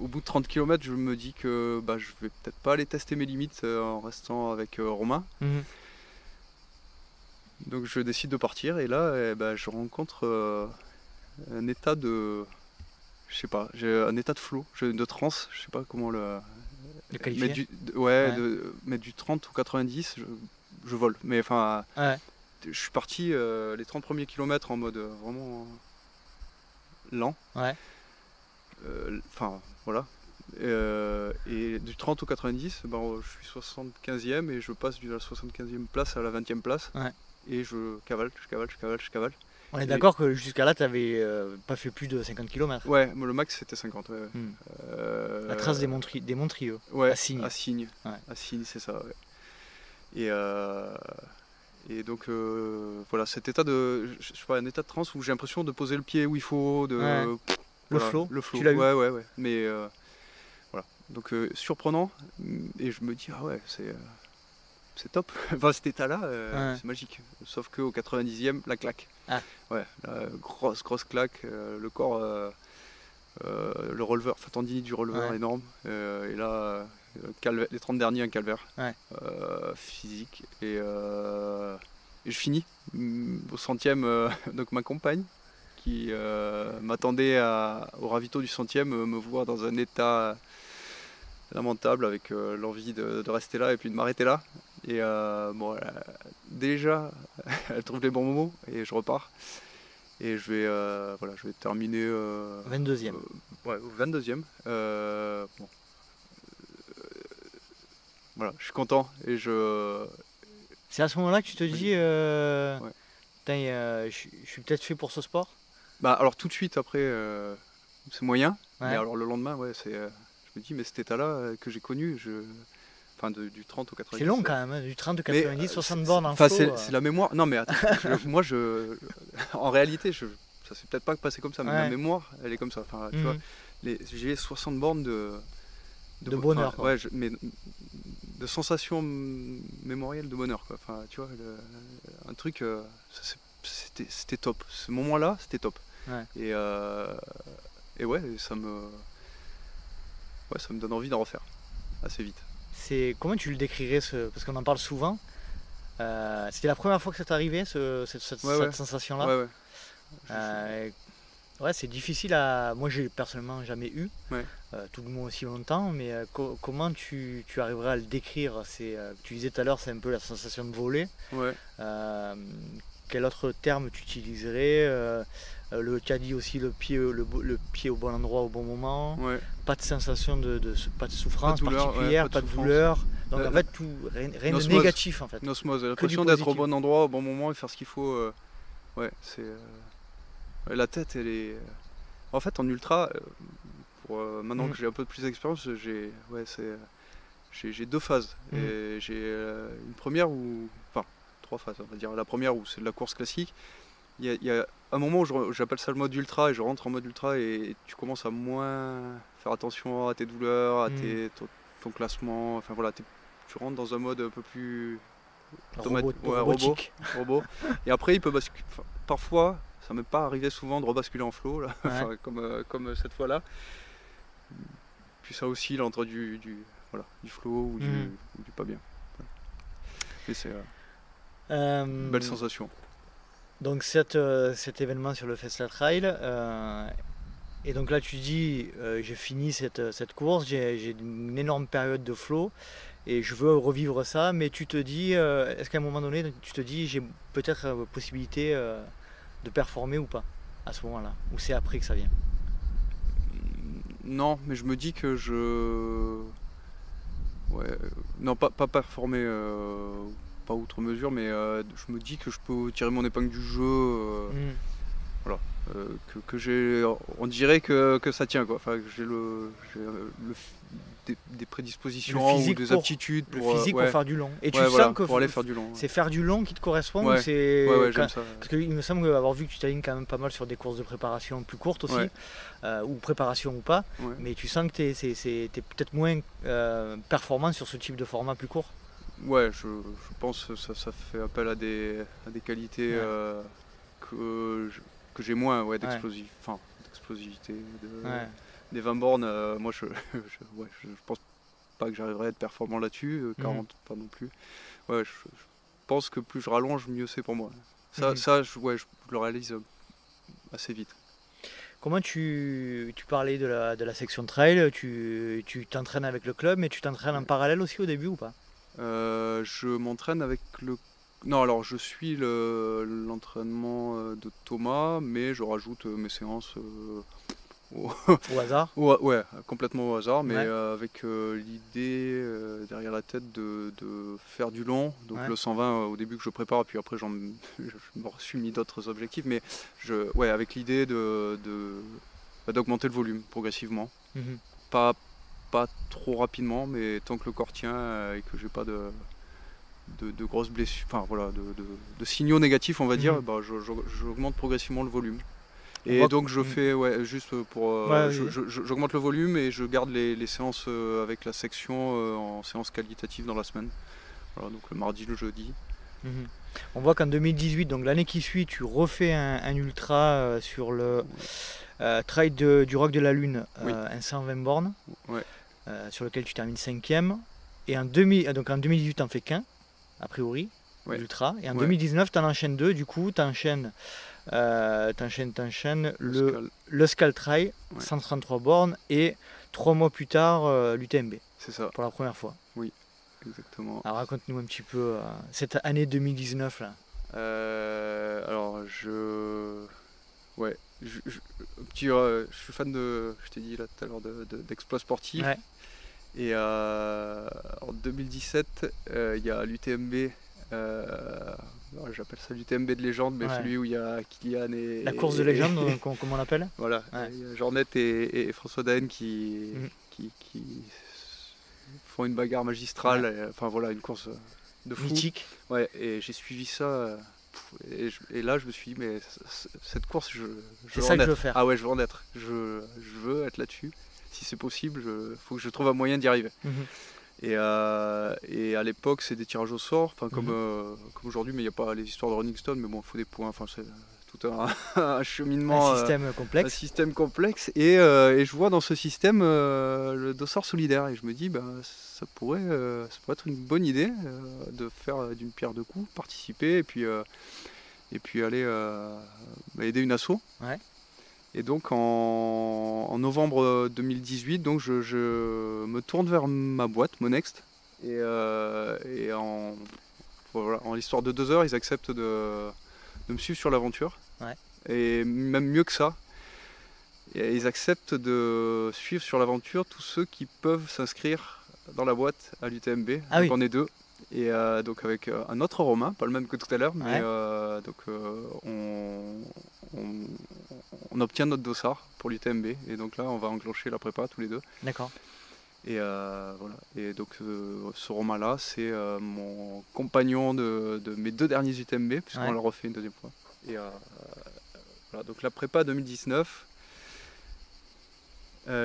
au bout de 30 km, je me dis que je vais peut-être pas aller tester mes limites en restant avec Romain. Donc je décide de partir et là je rencontre un état de, je sais pas, j'ai un état de flow, de transe, je sais pas comment le qualifier. Mettre du 30 ou 90, je vole. Mais enfin, je suis parti les 30 premiers kilomètres en mode vraiment lent. Enfin, voilà. Et du 30 au 90, je suis 75e et je passe de la 75e place à la 20e place. Et je cavale. On est d'accord que jusqu'à là, tu n'avais pas fait plus de 50 km. Ouais, le max c'était 50. La trace des Montrieux. Ouais, à Signes. À Signes, c'est ça. Ouais. Et donc voilà, cet état de, je sais pas, un état de transe où j'ai l'impression de poser le pied où il faut, le flow. Le flow. Tu l'as eu. Ouais. Mais voilà, donc surprenant. Et je me dis c'est top. Enfin, cet état-là, c'est magique. Sauf qu'au 90e, la claque. Ouais, la grosse claque. Le corps, le releveur, enfin tendinite du releveur énorme. Et là, les 30 derniers, un calvaire physique. Et je finis au 100e. Donc ma compagne, qui m'attendait au ravito du 100e, me voit dans un état lamentable avec l'envie de rester là et puis de m'arrêter là. Et déjà, elle trouve les bons mots et je repars. Et je vais terminer 22e. Au 22e. Voilà, je suis content et C'est à ce moment-là que tu te dis je suis peut-être fait pour ce sport. Alors tout de suite après, c'est moyen. Mais alors le lendemain, je me dis, mais cet état-là que j'ai connu, du 30 au 90. C'est long quand même, du 30 au 90, 60 bornes en flow. C'est la mémoire. Non mais attends, en réalité, ça s'est peut-être pas passé comme ça, mais ma mémoire, elle est comme ça. Enfin, tu vois, j'ai 60 bornes de bonheur. Mais de sensations mémorielles de bonheur, quoi. Enfin, tu vois, un truc, c'était top. Ce moment-là, c'était top. Et ça me donne envie d'en refaire assez vite. Comment tu le décrirais parce qu'on en parle souvent. C'était la première fois que ça t'arrivait cette sensation-là. C'est difficile à. Moi, j'ai personnellement jamais eu. Tout le monde aussi longtemps, mais comment tu arriverais à le décrire? Tu disais tout à l'heure, c'est un peu la sensation de voler. Quel autre terme tu utiliserais? Tu as dit aussi le pied au bon endroit au bon moment. Pas de sensation pas de souffrance particulière, pas de douleur. Donc en fait, rien de négatif en fait. Une osmose, l'impression d'être au bon endroit au bon moment et faire ce qu'il faut. La tête, elle est. En fait, en ultra, maintenant que j'ai un peu plus d'expérience, j'ai deux phases. Et j'ai une première où. Enfin, trois phases, on va dire. La première où c'est de la course classique. Il y a un moment où j'appelle ça le mode ultra et je rentre en mode ultra et tu commences à moins faire attention à tes douleurs, à ton classement. Enfin voilà, tu rentres dans un mode un peu plus robotique. Robot. Et après, il peut basculer. Parfois, ça m'est pas arrivé souvent de rebasculer en flow, là. Comme cette fois-là. Puis ça oscille entre du flow ou du pas bien. Mais c'est une belle sensation. Donc cet événement sur le Festa Trail, et donc là tu dis j'ai fini cette course, j'ai une énorme période de flow et je veux revivre ça, mais tu te dis, est-ce qu'à un moment donné tu te dis j'ai peut-être possibilité de performer ou pas à ce moment-là, ou c'est après que ça vient? Non, mais je me dis que non, pas performer pas outre mesure, mais je me dis que je peux tirer mon épingle du jeu. Voilà. Que j'ai. On dirait que ça tient, quoi. Enfin, que j'ai des prédispositions ou des aptitudes pour faire du long. Et tu sens que pour aller faire du long. C'est faire du long qui te correspond ou c'est j'aime ça. Parce qu'il me semble avoir vu que tu t'alignes quand même pas mal sur des courses de préparation plus courtes aussi, ou préparation ou pas. Mais tu sens que t'es peut-être moins performant sur ce type de format plus court. Ouais, je pense que ça fait appel à des qualités que j'ai moins, d'explosivité, des 20 bornes, moi je pense pas que j'arriverai à être performant là-dessus. 40, pas non plus. Ouais, je pense que plus je rallonge, mieux c'est pour moi. Ça je le réalise assez vite. Comment tu parlais de la section trail, tu t'entraînes avec le club, mais tu t'entraînes en parallèle aussi au début ou pas? Je m'entraîne avec le... Non, alors je suis l'entraînement de Thomas, mais je rajoute mes séances Au hasard? ouais, complètement au hasard, mais Ouais. avec l'idée derrière la tête de faire du long. Donc Ouais. le 120 au début que je prépare, puis après je me suis mis d'autres objectifs, mais ouais, avec l'idée d'augmenter le volume progressivement. Mhm. Pas trop rapidement, mais tant que le corps tient et que j'ai pas de grosses blessures, enfin voilà, de signaux négatifs, on va dire, bah, j'augmente progressivement le volume. Et donc je fais, ouais, juste pour... Ouais, j'augmente le volume et je garde les séances avec la section en séance qualitative dans la semaine. Voilà, donc le mardi, le jeudi. On voit qu'en 2018, donc l'année qui suit, tu refais un ultra sur le trail du Roc de la Lune, un 120 bornes, sur lequel tu termines 5e. Et donc en 2018, tu n'en fais qu'un, a priori, l'ultra. Et en 2019, tu en enchaînes deux. Du coup, tu enchaînes le Scal Trail, 133 bornes, et 3 mois plus tard, l'UTMB. C'est ça. Pour la première fois. Oui, exactement. Alors raconte-nous un petit peu cette année 2019 là. Alors ouais, je suis fan je t'ai dit là tout à l'heure d'exploits sportifs. Ouais. Et en 2017, il y a l'UTMB. J'appelle ça l'UTMB de légende, mais celui où il y a Kylian et... La course de légende, comme on l'appelle. Voilà, il y a Jornet et François Daen qui font une bagarre magistrale, enfin voilà, une course de fou. Mythique. Ouais, et j'ai suivi ça, et là je me suis dit, mais cette course, c'est ça que je veux faire. Ah ouais, je veux en être, je veux être là-dessus. Si c'est possible, faut que je trouve un moyen d'y arriver. Et à l'époque, c'est des tirages au sort, comme aujourd'hui, mais il n'y a pas les histoires de Running Stone, mais bon, il faut des points, enfin, c'est tout un cheminement. Un système complexe. Un système complexe. Et je vois dans ce système le dossard solidaire, et je me dis, ça pourrait être une bonne idée de faire d'une pierre deux coups, participer, et puis aller aider une asso. Ouais. Et donc en novembre 2018, donc je me tourne vers ma boîte, Monext, et en l'histoire de 2 heures, ils acceptent de me suivre sur l'aventure. Ouais. Et même mieux que ça, ils acceptent de suivre sur l'aventure tous ceux qui peuvent s'inscrire dans la boîte à l'UTMB. Ah donc on est 2. Et donc avec un autre Romain, pas le même que tout à l'heure, mais donc on obtient notre dossard pour l'UTMB, et donc là on va enclencher la prépa tous les 2. D'accord. Et voilà. Et donc ce Romain là, c'est mon compagnon de mes 2 derniers UTMB, puisqu'on l'a refait une deuxième fois. Et voilà, donc la prépa 2019,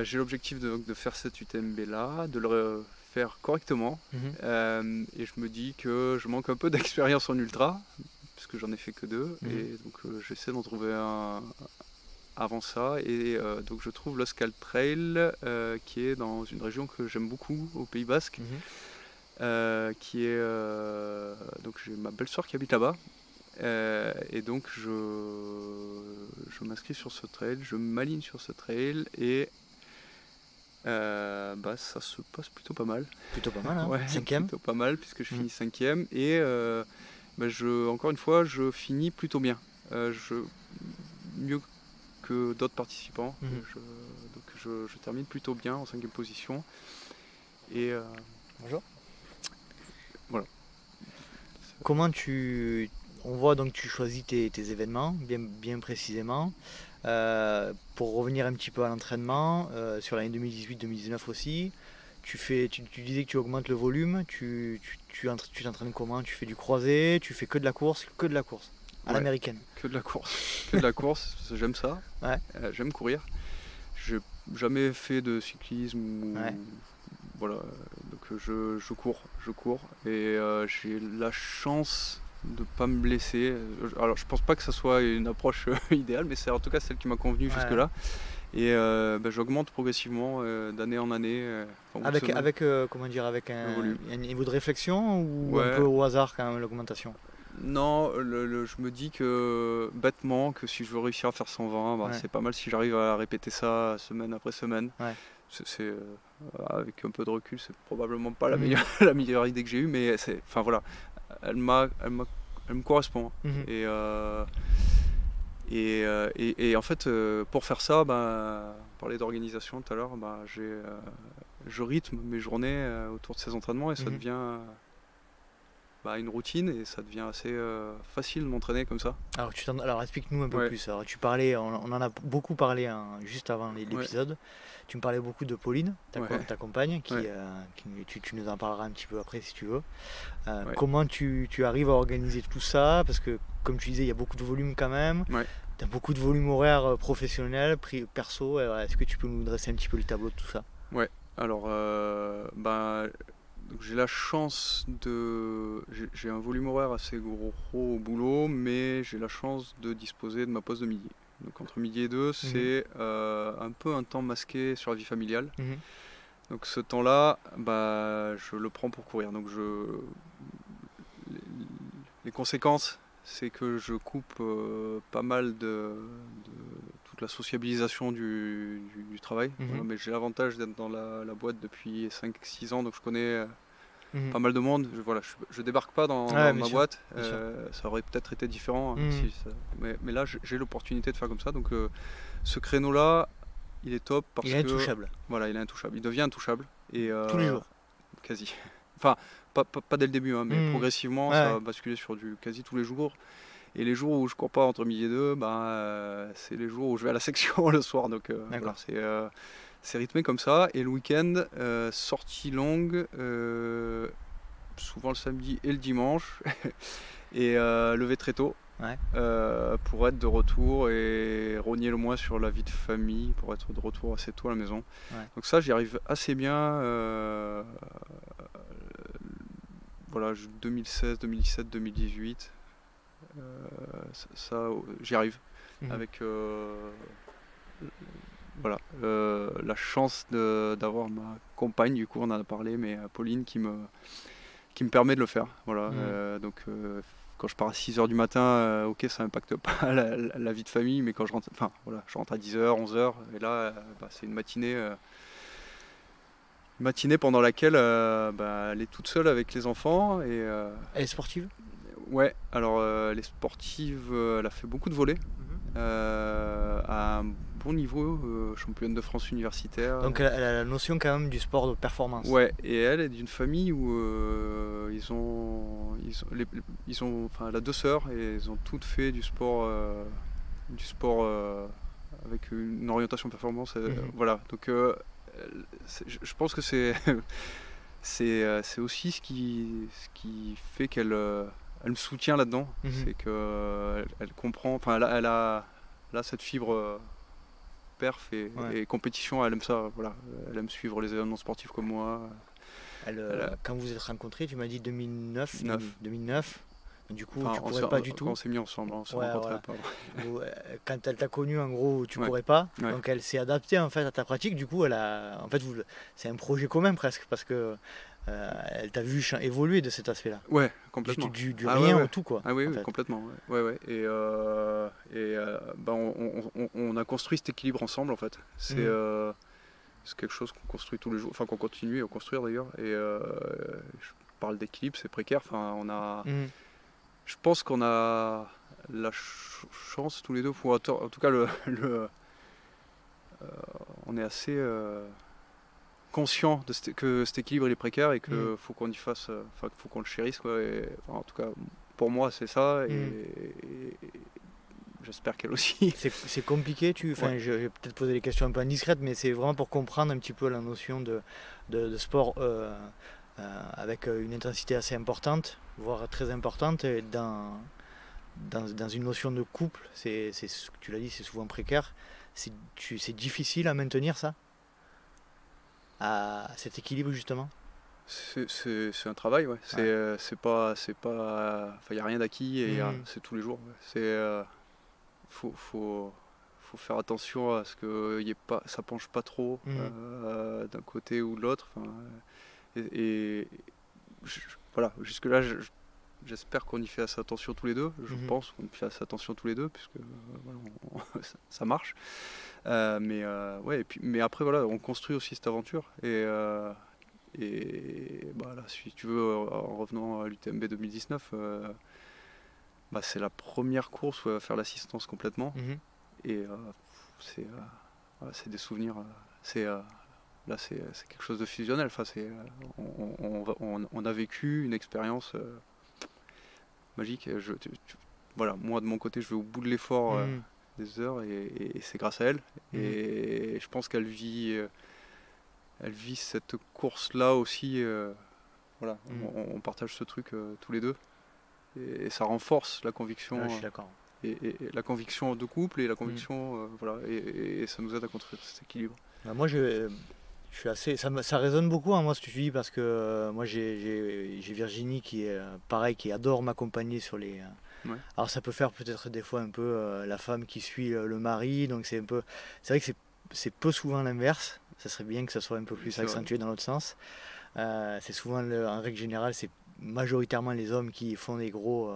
j'ai l'objectif de faire cette UTMB là, de le faire correctement, et je me dis que je manque un peu d'expérience en ultra, puisque j'en ai fait que 2, et donc j'essaie d'en trouver un avant ça, et donc je trouve le Scal Trail qui est dans une région que j'aime beaucoup, au Pays Basque, qui est donc j'ai ma belle-sœur qui habite là-bas, et donc je m'inscris sur ce trail, je m'aligne sur ce trail, et ça se passe plutôt pas mal. Plutôt pas mal, hein. Ouais, 5e. Plutôt pas mal, puisque je finis 5e, et encore une fois, je finis plutôt bien. Mieux que d'autres participants. Donc je termine plutôt bien en 5e position. Et bonjour. Voilà. Comment on voit donc tu choisis tes événements bien précisément. Pour revenir un petit peu à l'entraînement, sur l'année 2018-2019 aussi, tu disais que tu augmentes le volume, tu t'entraînes comment? Tu fais du croisé, tu fais que de la course à l'américaine? Que de la course, j'aime ça, j'aime courir. J'ai jamais fait de cyclisme, voilà, donc je cours, et j'ai la chance de pas me blesser. Alors je pense pas que ça soit une approche idéale, mais c'est en tout cas celle qui m'a convenu jusque là, Et j'augmente progressivement d'année en année. Comment dire, avec le volume. un niveau de réflexion ou un peu Ouais. au hasard quand même l'augmentation? Non, je me dis que bêtement que si je veux réussir à faire 120, Ouais. c'est pas mal si j'arrive à répéter ça semaine après semaine. Ouais. Avec un peu de recul, c'est probablement pas la Mhm. meilleure, la meilleure idée que j'ai eue, mais enfin voilà, elle me correspond. Mhm. Et en fait, pour faire ça, on parlait d'organisation tout à l'heure, je rythme mes journées autour de ces entraînements et ça Mhm. devient une routine et ça devient assez facile de m'entraîner comme ça. Alors explique-nous un peu Ouais. plus. Alors, tu parlais, on en a beaucoup parlé juste avant Ouais. l'épisode. Tu me parlais beaucoup de Pauline, Ouais. ta compagne, Ouais. tu nous en parleras un petit peu après si tu veux. Ouais. Comment tu arrives à organiser tout ça? Parce que comme tu disais, il y a beaucoup de volume quand même. Ouais. Tu as beaucoup de volume horaire professionnel, perso. Est-ce que tu peux nous dresser un petit peu le tableau de tout ça? Ouais. Alors, donc j'ai la chance de. J'ai un volume horaire assez gros au boulot, mais j'ai la chance de disposer de ma pause de midi. Donc entre midi et deux, c'est un peu un temps masqué sur la vie familiale. Mhm. Donc ce temps-là, je le prends pour courir. Donc les conséquences, c'est que je coupe pas mal de toute la sociabilisation du travail. Mhm. Voilà, mais j'ai l'avantage d'être dans la boîte depuis 5-6 ans, donc je connais Mhm. pas mal de monde. Je débarque pas dans Ouais, bien ma sûr, boîte. bien sûr. Ça aurait peut-être été différent, Mhm. mais là j'ai l'opportunité de faire comme ça. Donc ce créneau-là, il est top Il parce est que intouchable. voilà, il est intouchable. Il devient intouchable et Tous les jours. quasi. Enfin, pas dès le début, mais Mhm. progressivement, ça Ouais. va basculer sur du quasi tous les jours. Et les jours où je cours pas entre midi et deux, c'est les jours où je vais à la section le soir. Donc voilà, D'accord. c'est rythmé comme ça. Et le week-end, sortie longue, souvent le samedi et le dimanche, et lever très tôt. Ouais. Pour être de retour et rogner le moins sur la vie de famille, pour être de retour assez tôt à la maison. Ouais. Donc ça, j'y arrive assez bien. Voilà, 2016, 2017, 2018. J'y arrive. Mhm. Avec la chance d'avoir ma compagne, du coup on en a parlé, mais Pauline qui me permet de le faire. Voilà. Donc quand je pars à 6h du matin, ok, ça n'impacte pas la vie de famille, mais quand je rentre, je rentre à 10h, 11h, et là c'est une matinée pendant laquelle elle est toute seule avec les enfants. Elle est sportive? Ouais, alors elle est sportive, elle a fait beaucoup de volleyball. À un bon niveau, championne de France universitaire. Donc elle a la notion quand même du sport de performance. Ouais, et elle est d'une famille où elle a deux sœurs et elles ont toutes fait du sport avec une orientation performance. Voilà, donc je pense que c'est c'est aussi ce qui fait qu'elle elle me soutient là-dedans. C'est que elle comprend, enfin elle a cette fibre perf et compétition, elle aime ça, voilà. Elle aime suivre les événements sportifs comme moi. Quand vous vous êtes rencontrés, tu m'as dit 2009. 2009. Du coup, tu on courais pas du quand tout. on s'est mis ensemble, on s'est rencontrés pas. Quand elle t'a connu, en gros, tu courais pas. Ouais. Donc elle s'est adaptée en fait à ta pratique. Du coup, c'est un projet commun presque parce que elle t'a vu évoluer de cet aspect-là. Ouais, complètement. Du rien au tout, quoi. Ah oui, complètement. Ouais. Et on a construit cet équilibre ensemble, en fait. C'est quelque chose qu'on construit tous les jours, enfin qu'on continue à construire d'ailleurs. Et je parle d'équilibre, c'est précaire. Enfin, je pense qu'on a la chance tous les deux, en tout cas on est assez conscient que cet équilibre il est précaire et qu'il faut qu'on y fasse, faut qu'on le chérisse, quoi. En tout cas, pour moi, c'est ça. Et j'espère qu'elle aussi. C'est compliqué, je vais peut-être poser des questions un peu indiscrètes, mais c'est vraiment pour comprendre un petit peu la notion de sport avec une intensité assez importante, voire très importante, et dans une notion de couple, tu l'as dit, c'est souvent précaire. C'est difficile à maintenir ça, à cet équilibre justement. C'est un travail, ouais. C'est pas, il y a rien d'acquis et c'est tous les jours. Ouais. Faut faut faire attention à ce que ça penche pas trop d'un côté ou de l'autre. Enfin, voilà, jusque-là, j'espère qu'on y fait assez attention tous les deux. Je pense qu'on y fait assez attention tous les deux, puisque voilà, ça marche. Ouais, mais après, voilà, on construit aussi cette aventure. Et bah, là, si tu veux, en revenant à l'UTMB 2019, bah, c'est la première course où elle va faire l'assistance complètement. Et voilà, c'est des souvenirs. Là, c'est quelque chose de fusionnel. Enfin, on a vécu une expérience magique. Et voilà, moi, de mon côté, je vais au bout de l'effort des heures et c'est grâce à elle. Et je pense qu'elle vit cette course-là aussi. Voilà, on partage ce truc tous les deux. Et ça renforce la conviction. Je suis d'accord. Et la conviction de couple et la conviction, voilà, et ça nous aide à construire cet équilibre. Moi, je suis assez, ça résonne beaucoup moi ce que tu dis, parce que moi j'ai Virginie qui est pareil, qui adore m'accompagner sur les. Alors ça peut faire peut-être des fois un peu la femme qui suit le mari, donc c'est vrai que c'est peu souvent l'inverse. Ça serait bien que ça soit un peu plus accentué dans l'autre sens. C'est souvent en règle générale, c'est majoritairement les hommes qui font des gros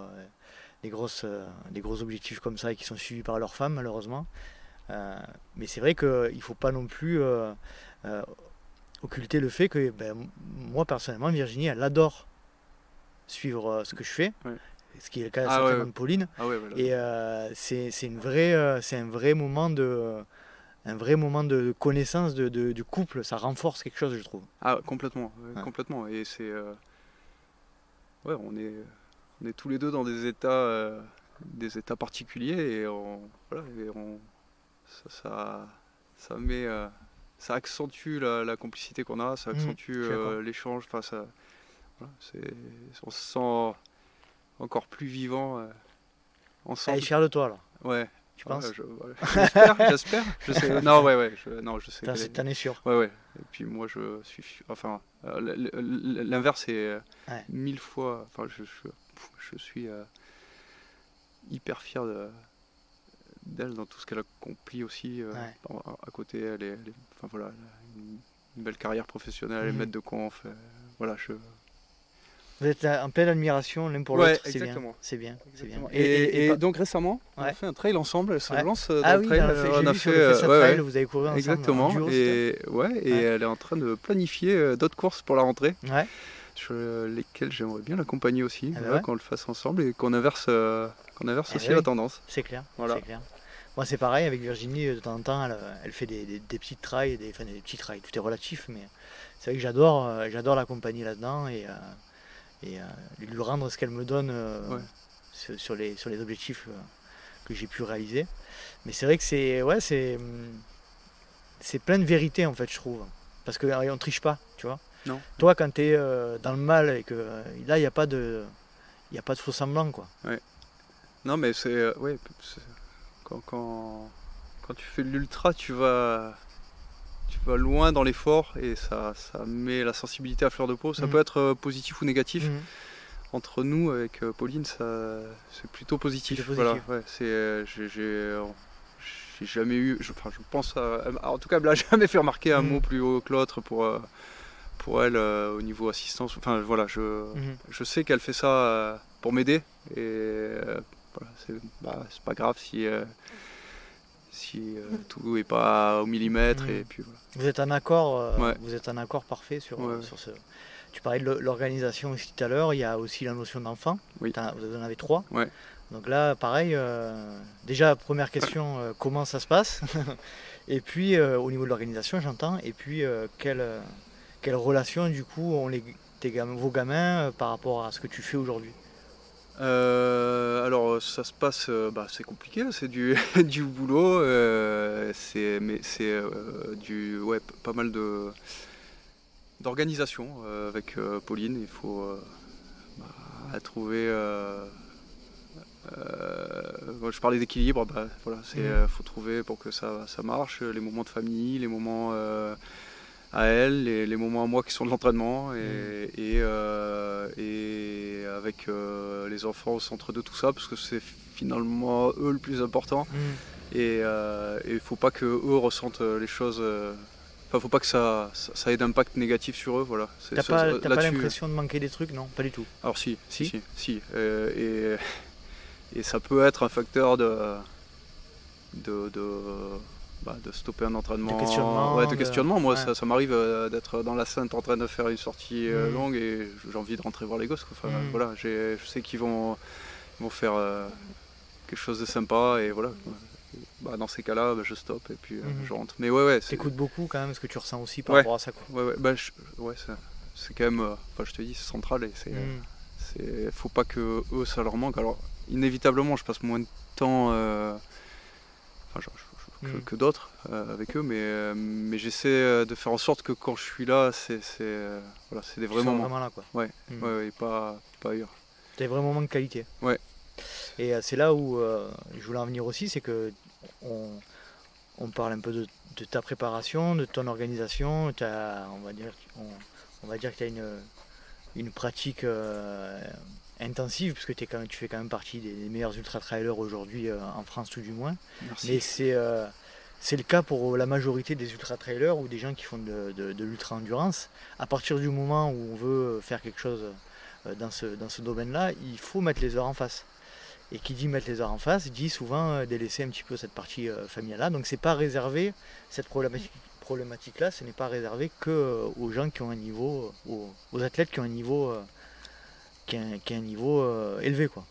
objectifs comme ça et qui sont suivis par leurs femmes, malheureusement. Mais c'est vrai qu'il ne faut pas non plus occulter le fait que moi personnellement, Virginie, elle adore suivre ce que je fais, ce qui est le cas certainement de Pauline. Et c'est un vrai moment de connaissance du couple. Ça renforce quelque chose, je trouve. Ah, complètement, complètement. Et c'est on est tous les deux dans des états particuliers, et ça accentue la complicité qu'on a, ça accentue l'échange. Enfin, on se sent encore plus vivant ensemble. Elle est fière de toi, alors. Ouais. Tu penses? J'espère. Je sais. Non, je sais. T'en es sûr? Ouais. Et puis moi, je suis. Enfin, l'inverse est 1000 fois. Enfin, je suis hyper fier d'elle dans tout ce qu'elle accomplit aussi. À côté, elle enfin voilà, elle a une belle carrière professionnelle, elle est maître de conf. Voilà, Vous êtes en pleine admiration l'un pour l'autre, c'est bien. Et donc récemment, on a fait un trail ensemble, elle se lance dans le trail. On a fait trail, vous avez couru ensemble. Exactement, et elle est en train de planifier d'autres courses pour la rentrée, sur lesquelles j'aimerais bien l'accompagner aussi, qu'on le fasse ensemble et qu'on inverse aussi la tendance. C'est clair, voilà. Moi c'est pareil avec Virginie, de temps en temps elle fait des petits trails, des petits trails, tout est relatif, mais c'est vrai que j'adore l'accompagner là-dedans et lui rendre ce qu'elle me donne sur les objectifs que j'ai pu réaliser. Mais c'est vrai que c'est plein de vérité en fait, je trouve, parce qu'on ne triche pas, tu vois. Non. Toi, quand tu es dans le mal et que là il n'y a pas de faux semblant, quoi. Non, mais quand tu fais l'ultra, tu vas loin dans l'effort, et ça met la sensibilité à fleur de peau. Ça peut être positif ou négatif. Entre nous, avec Pauline, c'est plutôt positif. Voilà, j'ai jamais eu, je pense, en tout cas, elle m'a jamais fait remarquer un mot plus haut que l'autre pour elle au niveau assistance. Enfin voilà, je sais qu'elle fait ça pour m'aider, et voilà, c'est pas grave si tout est pas au millimètre. Et puis voilà. Vous êtes en accord parfait sur ce. Tu parlais de l'organisation aussi tout à l'heure, il y a aussi la notion d'enfant. Vous en avez 3. Donc là, pareil, déjà, première question, comment ça se passe? Et puis, au niveau de l'organisation, j'entends. Et puis, quelle relation, du coup, ont vos gamins par rapport à ce que tu fais aujourd'hui? Alors ça se passe, c'est compliqué, c'est du boulot, c'est pas mal d'organisation avec Pauline. Il faut trouver. Je parlais d'équilibre, faut trouver pour que ça marche, les moments de famille, les moments à elle, les moments à moi qui sont de l'entraînement, et avec les enfants au centre de tout ça, parce que c'est finalement eux le plus important. Et il faut pas que eux ressentent les choses. Enfin, faut pas que ça ait d'impact négatif sur eux. Voilà. T'as pas l'impression de manquer des trucs? Non, pas du tout. Alors si. Et ça peut être un facteur de stopper un entraînement. De questionnement. Moi, ça m'arrive d'être dans la Sainte en train de faire une sortie longue et j'ai envie de rentrer voir les gosses. Enfin, voilà, je sais qu'ils vont faire quelque chose de sympa et voilà. Dans ces cas-là, je stoppe et puis je rentre. Mais ouais. T'écoutes beaucoup quand même ce que tu ressens aussi par rapport à ça. Quoi. C'est quand même, je te dis, c'est central et faut pas que eux ça leur manque. Alors inévitablement, je passe moins de temps que d'autres avec eux, mais j'essaie de faire en sorte que quand je suis là, c'est des vrais moments. Vraiment là, quoi. Ouais, et pas ailleurs. Des vrais moments de qualité. Ouais. Et c'est là où je voulais en venir aussi, c'est que on parle un peu de ta préparation, de ton organisation. On va dire que tu as une pratique intensive, puisque tu fais quand même partie des meilleurs ultra-trailers aujourd'hui en France tout du moins. Merci. Mais c'est le cas pour la majorité des ultra-trailers ou des gens qui font de l'ultra-endurance. À partir du moment où on veut faire quelque chose dans ce domaine-là, il faut mettre les heures en face. Et qui dit mettre les heures en face, dit souvent délaisser un petit peu cette partie familiale-là. Donc c'est pas réservé, cette problématique-là, ce n'est pas réservé que aux gens qui ont un niveau, aux athlètes qui ont un niveau, qui a un niveau élevé, quoi.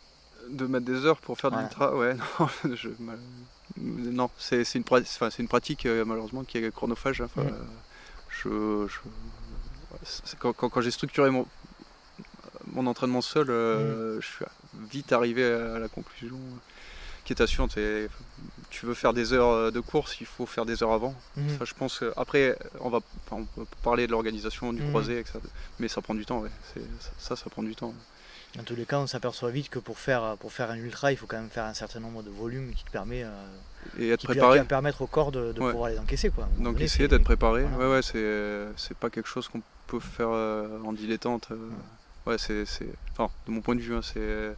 De mettre des heures pour faire de l'ultra, ouais, non, c'est une pratique malheureusement qui est chronophage. Enfin, quand j'ai structuré mon entraînement seul, je suis vite arrivé à la conclusion qui est assurante. Tu veux faire des heures de course, il faut faire des heures avant. Ça, je pense après on peut parler de l'organisation du croisé, etc. Mais ça prend du temps. Ouais. Ça prend du temps. Dans tous les cas, on s'aperçoit vite que pour faire un ultra, il faut quand même faire un certain nombre de volumes qui te permet et être préparé. Qui va permettre au corps de pouvoir les encaisser, quoi. Donc essayer d'être préparé. Voilà. C'est pas quelque chose qu'on peut faire en dilettante. Ouais, de mon point de vue, c'est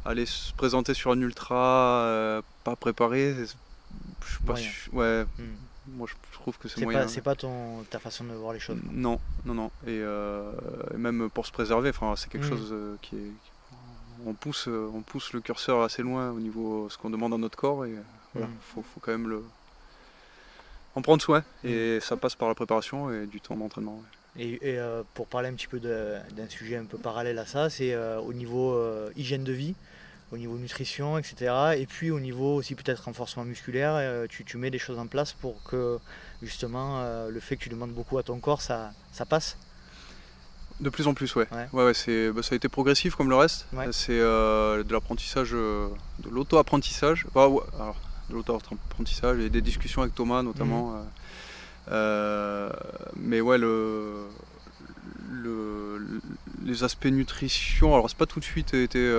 aller se présenter sur un ultra pas préparé. Je suis pas moi je trouve que c'est moyen. C'est pas ta façon de voir les choses. Non. Et même pour se préserver, c'est quelque chose qui est. On pousse le curseur assez loin au niveau de ce qu'on demande à notre corps et voilà, faut quand même en prendre soin. Et ça passe par la préparation et du temps d'entraînement. Ouais. Et pour parler un petit peu d'un sujet un peu parallèle à ça, c'est au niveau hygiène de vie, au niveau nutrition, etc. Et puis au niveau aussi peut-être renforcement musculaire, tu mets des choses en place pour que justement le fait que tu demandes beaucoup à ton corps, ça passe. De plus en plus, ouais. Ça a été progressif comme le reste. Ouais. C'est de l'apprentissage, de l'auto-apprentissage. De l'auto-apprentissage et des discussions avec Thomas notamment. Mais ouais, les aspects nutrition, alors c'est pas tout de suite été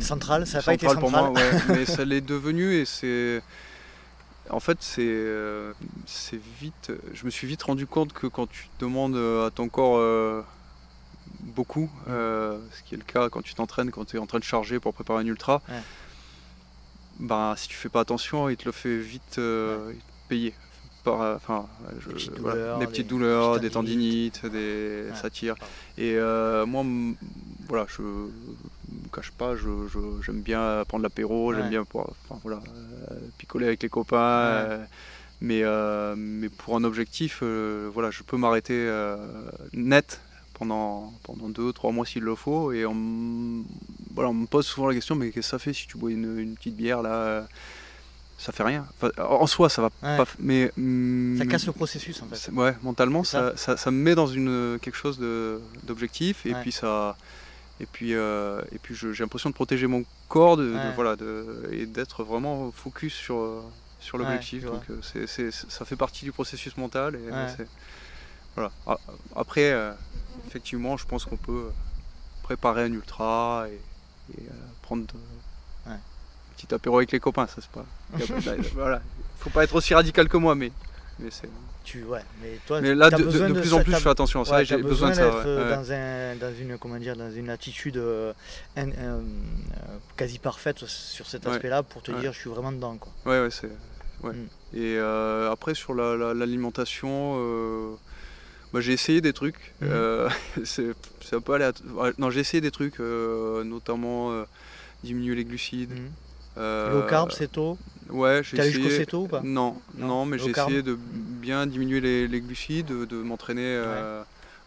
central, ça n'a pas été central pour moi, mais ça l'est devenu et c'est vite. Je me suis vite rendu compte que quand tu demandes à ton corps beaucoup, ce qui est le cas quand tu t'entraînes, quand tu es en train de charger pour préparer un ultra, si tu fais pas attention, il te le fait vite payer. Des petites douleurs, des tendinites, ça tire. Et moi, voilà, je me cache pas, j'aime bien prendre l'apéro, j'aime bien picoler avec les copains. Mais pour un objectif, je peux m'arrêter net pendant 2-3 mois s'il le faut. Et on me pose souvent la question, mais qu'est-ce que ça fait si tu bois une petite bière là ça fait rien. En soi, ça va pas. Mais ça casse le processus en fait. Ouais, mentalement, ça me met dans quelque chose d'objectif et puis j'ai l'impression de protéger mon corps, et d'être vraiment focus sur l'objectif. Donc ça fait partie du processus mental. Et voilà. Après, effectivement, je pense qu'on peut préparer un ultra et prendre. Petit apéro avec les copains, ça c'est pas. Voilà, faut pas être aussi radical que moi, mais Mais c'est. Mais toi, Mais là, t'as de besoin plus en plus, je fais attention à ça. ouais, Et j'ai t'as besoin besoin de ça. d'être dans une attitude quasi parfaite sur cet Ouais. aspect-là pour te Ouais. dire je suis vraiment dedans, quoi. Ouais, c'est. Ouais. Mm. Et après, sur l'alimentation, bah, j'ai essayé des trucs. C'est un peu aléatoire. Non, j'ai essayé des trucs, notamment diminuer les glucides. Low carb, céto. Ouais, j'ai T'es allé jusqu'au essayé. céto ou pas? Non, mais low j'ai carb essayé de bien diminuer les glucides, de m'entraîner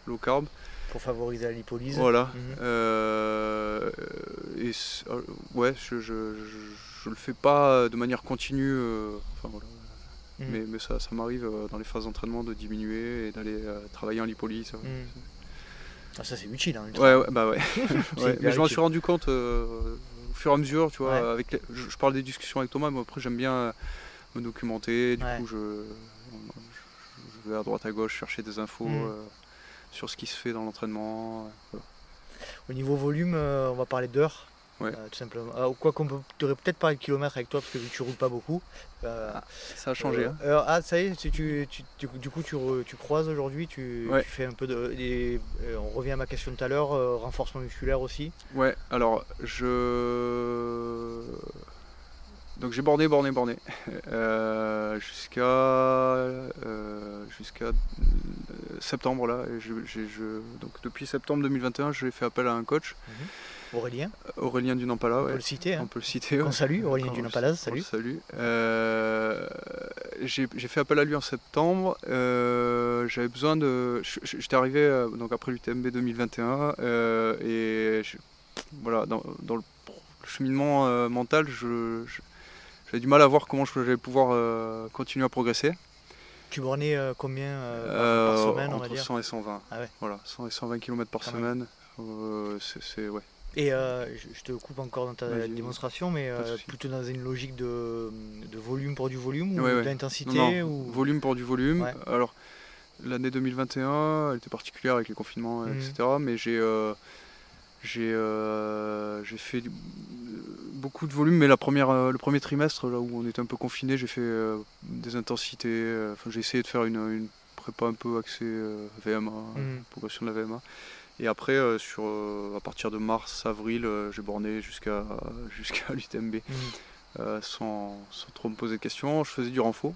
low carb. pour favoriser la lipolyse. Voilà. Mhm. Ouais, je le fais pas de manière continue. Enfin, voilà. Mhm. Mais ça m'arrive dans les phases d'entraînement de diminuer et d'aller travailler en lipolyse. Mhm. Ah, ça c'est utile, hein, Ouais, bah ouais. C'est Ouais. hyper Mais je m'en utile. suis rendu compte au fur et à mesure, tu vois. Ouais. Je parle des discussions avec Thomas, mais après j'aime bien me documenter. Du Ouais. coup, je vais à droite à gauche chercher des infos sur ce qui se fait dans l'entraînement. Voilà. Au niveau volume, on va parler d'heures. Ouais. Tout simplement. Quoi qu'on devrait peut-être parler de kilomètres avec toi parce que vu que tu roules pas beaucoup. Ça a changé. Hein. Ça y est, du coup tu croises aujourd'hui, tu fais un peu on revient à ma question de tout à l'heure, renforcement musculaire aussi. Ouais, alors donc j'ai borné jusqu'à septembre là. Et donc depuis septembre 2021, j'ai fait appel à un coach. Aurélien du Nampala, on peut le citer. On peut le citer. Qu'on salue, Aurélien du Nampala, salut. Salut. J'ai fait appel à lui en septembre. J'avais besoin de. J'étais arrivé donc après l'UTMB 2021 et voilà, dans le cheminement mental, j'avais du mal à voir comment j'allais pouvoir continuer à progresser. Tu bornais combien par semaine, on va entre dire 100 et 120. Ah ouais. Voilà, 100 et 120 km par semaine. Ouais. Et je te coupe encore dans ta démonstration, mais plutôt dans une logique de volume pour du volume ou d'intensité ou... Volume pour du volume. Ouais. Alors, l'année 2021, elle était particulière avec les confinements, etc. Mais j'ai fait beaucoup de volume, mais le premier trimestre, là où on était un peu confiné, j'ai fait des intensités. J'ai essayé de faire une prépa un peu axée VMA, progression de la VMA. Et après, à partir de mars-avril, j'ai borné jusqu'à l'UTMB sans trop me poser de questions. Je faisais du renfo,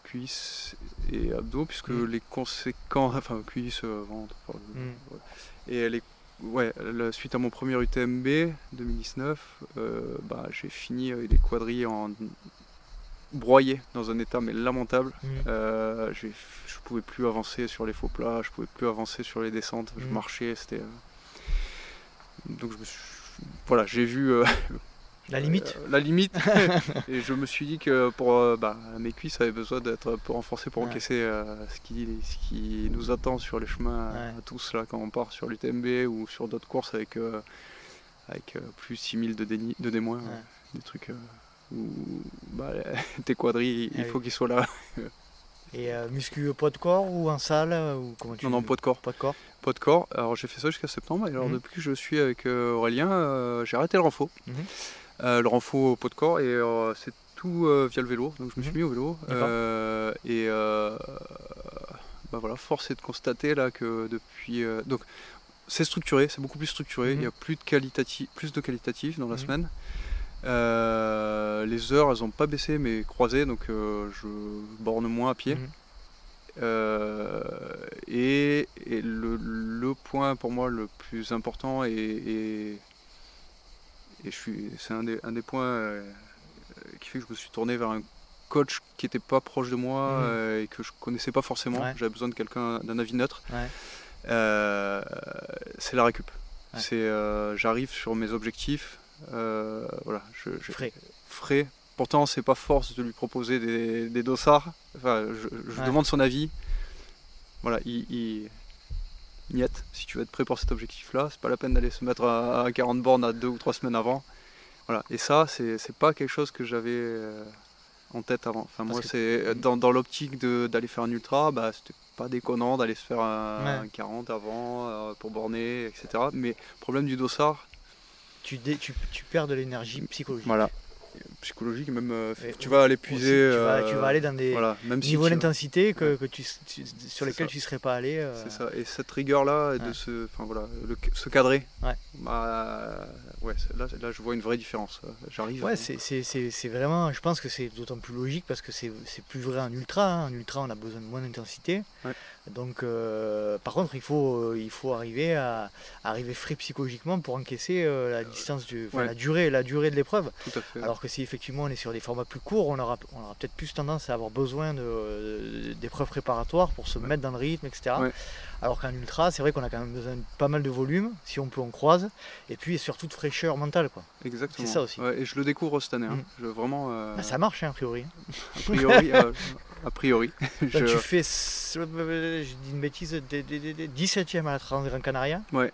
cuisses et abdos, puisque les conséquences, enfin cuisses, ventre, et suite à mon premier UTMB 2019, j'ai fini les quadrilles broyé dans un état mais lamentable. Je pouvais plus avancer sur les faux plats, je pouvais plus avancer sur les descentes, je marchais, c'était donc j'ai vu la limite et je me suis dit que pour mes cuisses avaient besoin d'être un peu renforcées pour encaisser ce qui nous attend sur les chemins à tous là quand on part sur l'UTMB ou sur d'autres courses avec plus 6000 de D-, des trucs tes quadrilles, il faut qu'ils soient là. Et muscu poids de corps ou en salle ou comment tu... Non, poids de corps. Poids de corps. Alors j'ai fait ça jusqu'à septembre et alors depuis que je suis avec Aurélien, j'ai arrêté le renfo. Le renfo poids de corps et c'est tout via le vélo. Donc je me suis mis au vélo. Force est de constater là que depuis... donc c'est structuré, c'est beaucoup plus structuré. Il y a plus de qualitatif dans la semaine. Les heures elles n'ont pas baissé mais croisé, donc je borne moins à pied. Et le point pour moi le plus important c'est un des points qui fait que je me suis tourné vers un coach qui n'était pas proche de moi et que je connaissais pas forcément. J'avais besoin de d'un avis neutre. C'est la récup. J'arrive sur mes objectifs. Frais. Pourtant, c'est pas force de lui proposer des dossards. Enfin, je demande son avis. Voilà, niette. Si tu veux être prêt pour cet objectif-là, c'est pas la peine d'aller se mettre à 40 bornes à 2 ou 3 semaines avant. Voilà. Et ça, c'est pas quelque chose que j'avais en tête avant. Enfin, moi, c'est dans l'optique d'aller faire un ultra, c'était pas déconnant d'aller se faire un 40 avant pour borner, etc. Mais problème du dossard. Tu perds de l'énergie psychologique. Voilà. psychologique, même Et tu vas l'épuiser. Tu vas aller dans des voilà, même si niveaux tu- d'intensité Ouais. sur lesquels tu ne serais pas allé. C'est ça. Et cette rigueur-là, Ouais. enfin voilà, se cadrer, Ouais. bah, ouais, là, je vois une vraie différence. J'arrive. Ouais, c'est vraiment, je pense que c'est d'autant plus logique parce que c'est plus vrai en ultra. Hein. En ultra, on a besoin de moins d'intensité. Ouais. Donc, par contre, il faut arriver à arriver frais psychologiquement pour encaisser la distance, Ouais. la durée de l'épreuve. Tout à fait. Alors que si effectivement on est sur des formats plus courts, on aura peut-être plus tendance à avoir besoin d'épreuves préparatoires pour se Ouais. mettre dans le rythme, etc. Ouais. Alors qu'en ultra, c'est vrai qu'on a quand même besoin de pas mal de volume, si on peut on croise, et puis surtout de fraîcheur mentale, quoi. Exactement. C'est ça aussi. Ouais, et je le découvre cette année. Hein. Vraiment. Ah, ça marche, hein, a priori. A priori. A priori. Donc tu fais, je dis une bêtise, 17e à la Transgran Canaria. Ouais.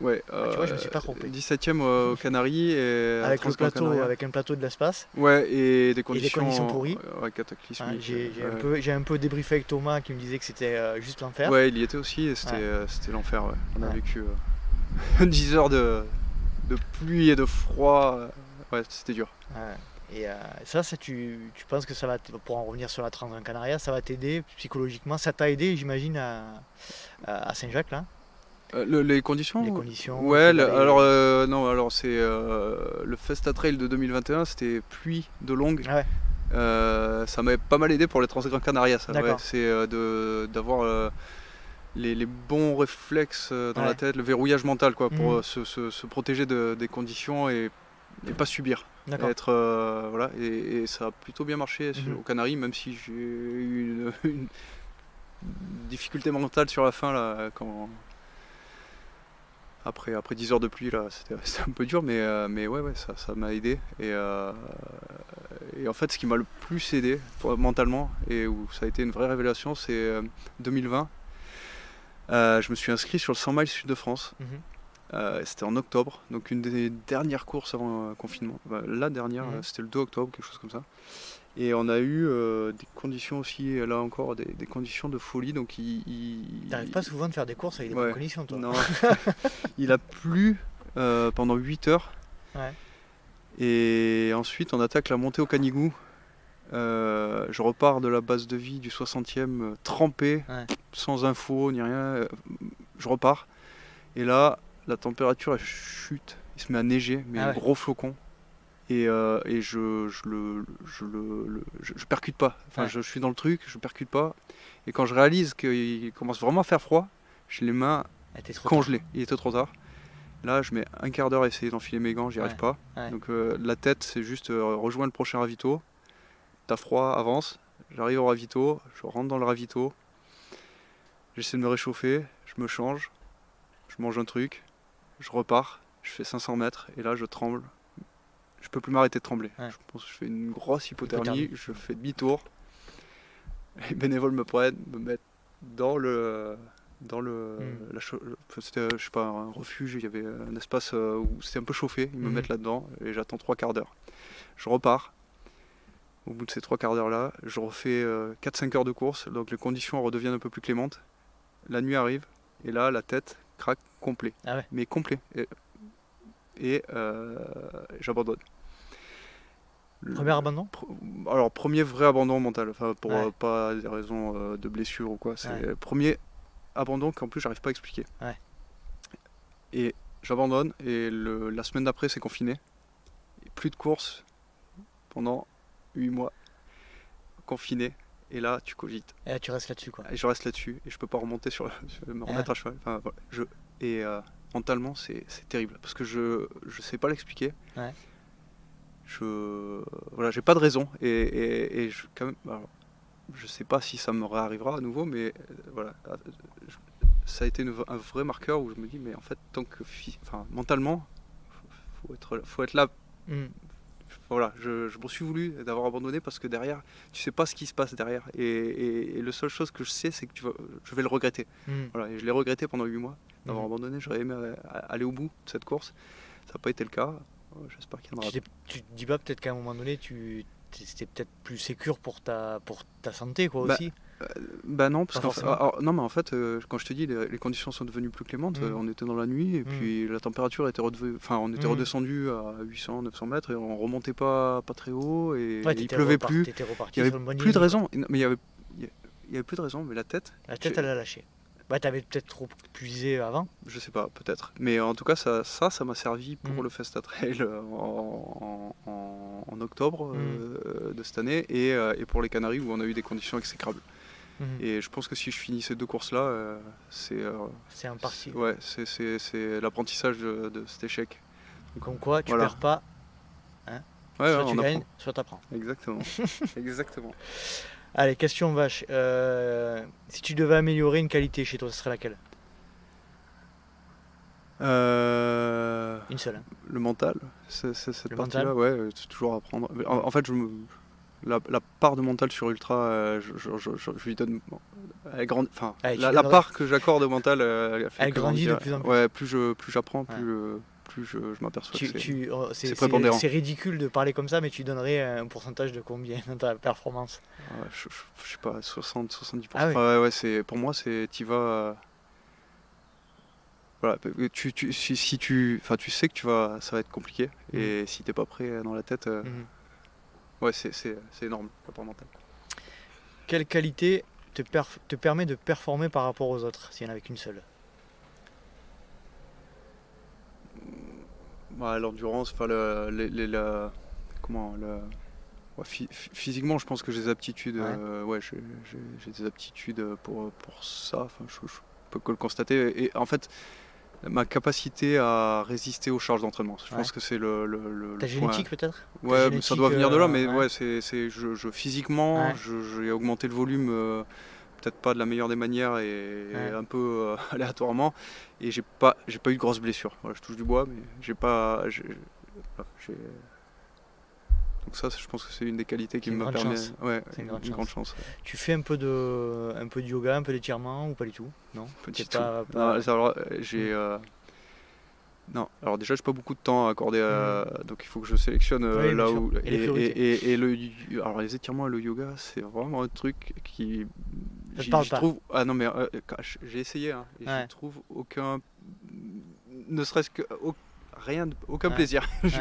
Ouais. Tu vois, je me suis pas trompé. 17e aux Canaries et Avec le Transgran plateau, Canaria. avec un plateau de l'espace. Ouais, et des conditions pourries. Ouais, cataclysmiques. Hein, j'ai un peu débriefé avec Thomas qui me disait que c'était juste l'enfer. Ouais, il y était aussi et c'était l'enfer. Ouais. On a Ouais. vécu 10 heures de pluie et de froid. Ouais, c'était dur. Ouais. Et ça tu penses que ça va, pour en revenir sur la Transgran Canaria, ça va t'aider psychologiquement. Ça t'a aidé, j'imagine, à Saint-Jacques, là. Les conditions Les conditions. Ouais, d'aller- alors c'est le Festa Trail de 2021, c'était pluie de longue. Ah ouais. Ça m'avait pas mal aidé pour les Transgran Canaria, ça. D'accord. Ouais, c'est d'avoir les bons réflexes dans la Ouais. tête, le verrouillage mental, quoi, pour Mhm. se protéger des conditions et pas subir. D'accord. Être, voilà, et ça a plutôt bien marché aux Canaries, même si j'ai eu une difficulté mentale sur la fin, là, après 10 heures de pluie, là, c'était un peu dur, mais ouais, ça m'a aidé. Et en fait, ce qui m'a le plus aidé mentalement, et où ça a été une vraie révélation, c'est 2020. Je me suis inscrit sur le 100 miles Sud de France. C'était en octobre, donc une des dernières courses avant confinement. La dernière, c'était le 2 octobre, quelque chose comme ça. Et on a eu des conditions aussi, là encore, des conditions de folie. Donc T'arrives pas souvent de faire des courses avec des Ouais. bonnes conditions, toi. Non. Il a plu pendant 8 heures. Ouais. Et ensuite, on attaque la montée au Canigou. Je repars de la base de vie du 60e trempé, Ouais. sans info ni rien. Je repars. Et là, la température elle chute. Il se met à neiger, mais un gros flocon. Et je percute pas. Enfin, Ouais. je suis dans le truc, je percute pas. Et quand je réalise qu'il commence vraiment à faire froid, j'ai les mains congelées. Il était trop tard. Là, je mets un quart d'heure à essayer d'enfiler mes gants, j'y arrive pas. Ouais. Donc la tête, c'est juste rejoindre le prochain ravito. T'as froid, avance. J'arrive au ravito, je rentre dans le ravito. J'essaie de me réchauffer, je me change, je mange un truc, je repars, je fais 500 mètres et là je tremble. Je peux plus m'arrêter de trembler. Ouais. Je pense que je fais une grosse hypothermie, je fais demi-tour. Les bénévoles me prennent, me mettent dans c'était, je sais pas, un refuge, il y avait un espace où c'était un peu chauffé, ils me mettent là-dedans et j'attends 3 quarts d'heure. Je repars. Au bout de ces 3 quarts d'heure là, je refais 4-5 heures de course, donc les conditions redeviennent un peu plus clémentes. La nuit arrive et là la tête craque complet. Ah ouais. Mais complet. Et j'abandonne. Premier abandon ? Alors premier vrai abandon mental, enfin pour Ouais. pas des raisons de blessure ou quoi. C'est Ouais. le premier abandon qu'en plus j'arrive pas à expliquer. Ouais. Et j'abandonne et la semaine d'après c'est confiné. Et plus de course pendant 8 mois. Confiné. Et là tu cogites. Et là tu restes là-dessus, quoi. Et je reste là-dessus et je peux pas remonter me remettre à cheval. Enfin, voilà. Mentalement c'est terrible parce que je sais pas l'expliquer. Ouais. Voilà, j'ai pas de raison et quand même, alors, je sais pas si ça me réarrivera à nouveau, mais voilà, ça a été un vrai marqueur où je me dis mais en fait tant que mentalement faut être là. Voilà, je m'en suis voulu d'avoir abandonné parce que derrière tu sais pas ce qui se passe derrière et la seule chose que je sais c'est que je vais le regretter. Voilà, et je l'ai regretté pendant 8 mois d'avoir abandonné. J'aurais aimé aller au bout de cette course, ça n'a pas été le cas. J'espère qu'il y en aura. Tu te dis pas peut-être qu'à un moment donné c'était peut-être plus sécure pour ta santé, quoi, aussi. Bah non, parce Pas qu'en forcément. non, mais en fait, quand je te dis les conditions sont devenues plus clémentes, on était dans la nuit et puis la température était on était redescendu à 800, 900 mètres et on remontait pas très haut et Ouais, il pleuvait plus. t'étais reparti Il y sur avait une bonne plus de dynamique, raison. Non, mais il y avait plus de raison, mais la tête. quoi. La tête, elle a lâché. Ouais, t'avais peut-être trop puisé avant. Je sais pas, peut-être. Mais en tout cas, ça m'a servi pour le Festa Trail en octobre de cette année et pour les Canaries où on a eu des conditions exécrables. Et je pense que si je finis ces deux courses-là, c'est un parti. Ouais, c'est l'apprentissage de cet échec. Donc, comme quoi, tu perds pas. Hein, ouais, soit on tu gagnes, apprend. soit tu apprends. Exactement. Exactement. Allez, question vache. Si tu devais améliorer une qualité chez toi, ce serait laquelle? Une seule. Hein. Le mental. Cette partie-là, mental. ouais, c'est toujours apprendre. En fait, la part de mental sur Ultra, je lui donne. Elle grandit, enfin, la part que j'accorde au mental, elle grandit de plus en plus. Ouais, plus j'apprends, plus je m'aperçois que c'est prépondérant. C'est ridicule de parler comme ça, mais tu donnerais un pourcentage de combien dans ta performance? Je sais pas, 60-70%. Ah ouais. Ouais, pour moi, t'y vas. Voilà, si tu sais que ça va être compliqué, et si t'es pas prêt dans la tête, ouais, c'est énorme, la part mentale. Quelle qualité te permet de performer par rapport aux autres, s'il n'y en avait qu'une seule? L'endurance, physiquement, je pense que j'ai des aptitudes. J'ai des aptitudes pour ça. Enfin, je peux que le constater. Et en fait, ma capacité à résister aux charges d'entraînement. Je pense que c'est Ta génétique peut-être? Ouais, ça doit venir de là, mais physiquement, j'ai augmenté le volume, peut-être pas de la meilleure des manières et un peu aléatoirement. Et j'ai pas eu de grosses blessures. Voilà, je touche du bois, mais j'ai pas. Donc ça, je pense que c'est une des qualités qui me permet. Ouais, c'est une grande chance. Ouais. Tu fais un peu de yoga, un peu d'étirement ou pas du tout? Non. Pas du tout. Alors, non, alors déjà j'ai pas beaucoup de temps à accorder, donc il faut que je sélectionne là où. Alors les étirements et le yoga, c'est vraiment un truc qui. Je trouve. Ah non, mais j'ai essayé, hein, et je trouve aucun. Ne serait-ce que. Aucun plaisir. J'y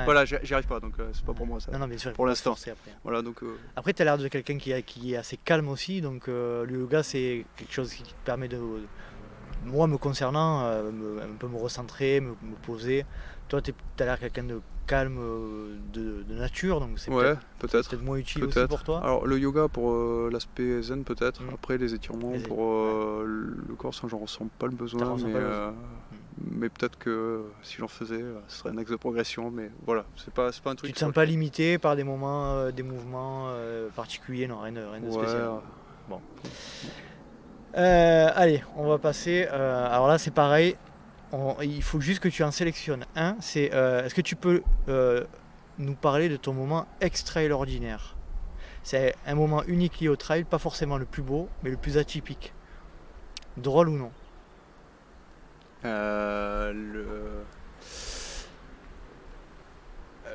arrive pas, donc c'est pas pour moi ça. Non, bien sûr, pour l'instant. Après. Voilà, donc, après, tu as l'air de quelqu'un qui est assez calme aussi, donc le yoga c'est quelque chose qui te permet de. Moi, me concernant, un peu me recentrer, me poser. Toi, tu as l'air quelqu'un de calme de nature, donc c'est peut-être moins utile aussi pour toi. Alors, le yoga pour l'aspect zen, peut-être. Après, les étirements pour le corps, j'en ressens pas le besoin. Mais peut-être que si j'en faisais, ce serait un axe de progression. Mais voilà, c'est pas un truc. Tu te sens pas limité par des moments, des mouvements particuliers, non, rien de spécial. Bon. Allez, on va passer. Alors là, c'est pareil. Il faut juste que tu en sélectionnes un. Est-ce que tu peux nous parler de ton moment extraordinaire? C'est un moment unique lié au trail, pas forcément le plus beau, mais le plus atypique. Drôle ou non?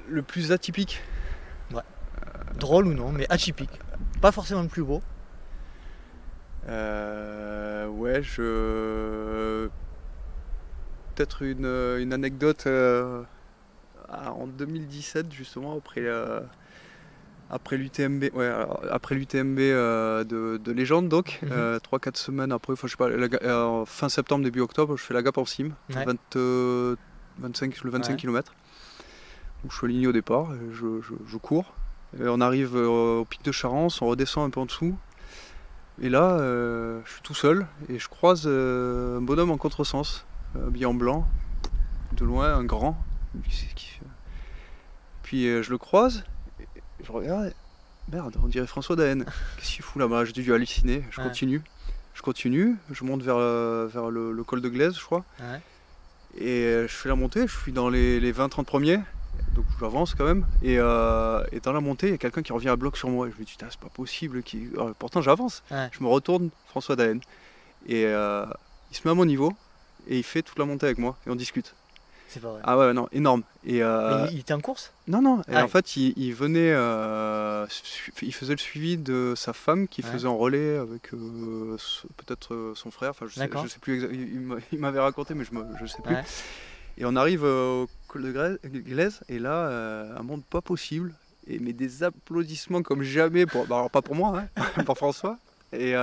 Le plus atypique. Ouais. Drôle ou non, mais atypique. Pas forcément le plus beau. Ouais, peut-être une anecdote en 2017 justement après l'UTMB, après l'UTMB de légende, donc 3-4 semaines après, je sais pas, fin septembre début octobre, je fais la Gap en sim, 25 km. Donc je suis aligné au départ, je cours, et on arrive au pic de Charence, on redescend un peu en dessous. Et là, je suis tout seul et je croise un bonhomme en contresens, habillé en blanc, de loin, un grand. Puis je le croise, et je regarde, merde, on dirait François Daen. Qu'est-ce qu'il fout là-bas? J'ai dû halluciner, je continue, je monte vers le col de Glaise, je crois. Et je fais la montée, je suis dans les 20-30 premiers. Donc j'avance quand même, et dans la montée, il y a quelqu'un qui revient à bloc sur moi. Et je me dis, c'est pas possible. Pourtant j'avance. Je me retourne, François Daen. Et il se met à mon niveau, et il fait toute la montée avec moi, et on discute. C'est pas vrai. Ah ouais, non, énorme. Et Mais il était en course? non. Et Ah en oui. fait, il venait, il faisait le suivi de sa femme qui Ouais. faisait en relais avec peut-être son frère. Enfin, D'accord. je sais plus il m'avait raconté, mais je sais plus. Ouais. Et on arrive au col de Glaise, et là, un monde pas possible. Mais des applaudissements comme jamais, alors pas pour moi, hein, pour François. Et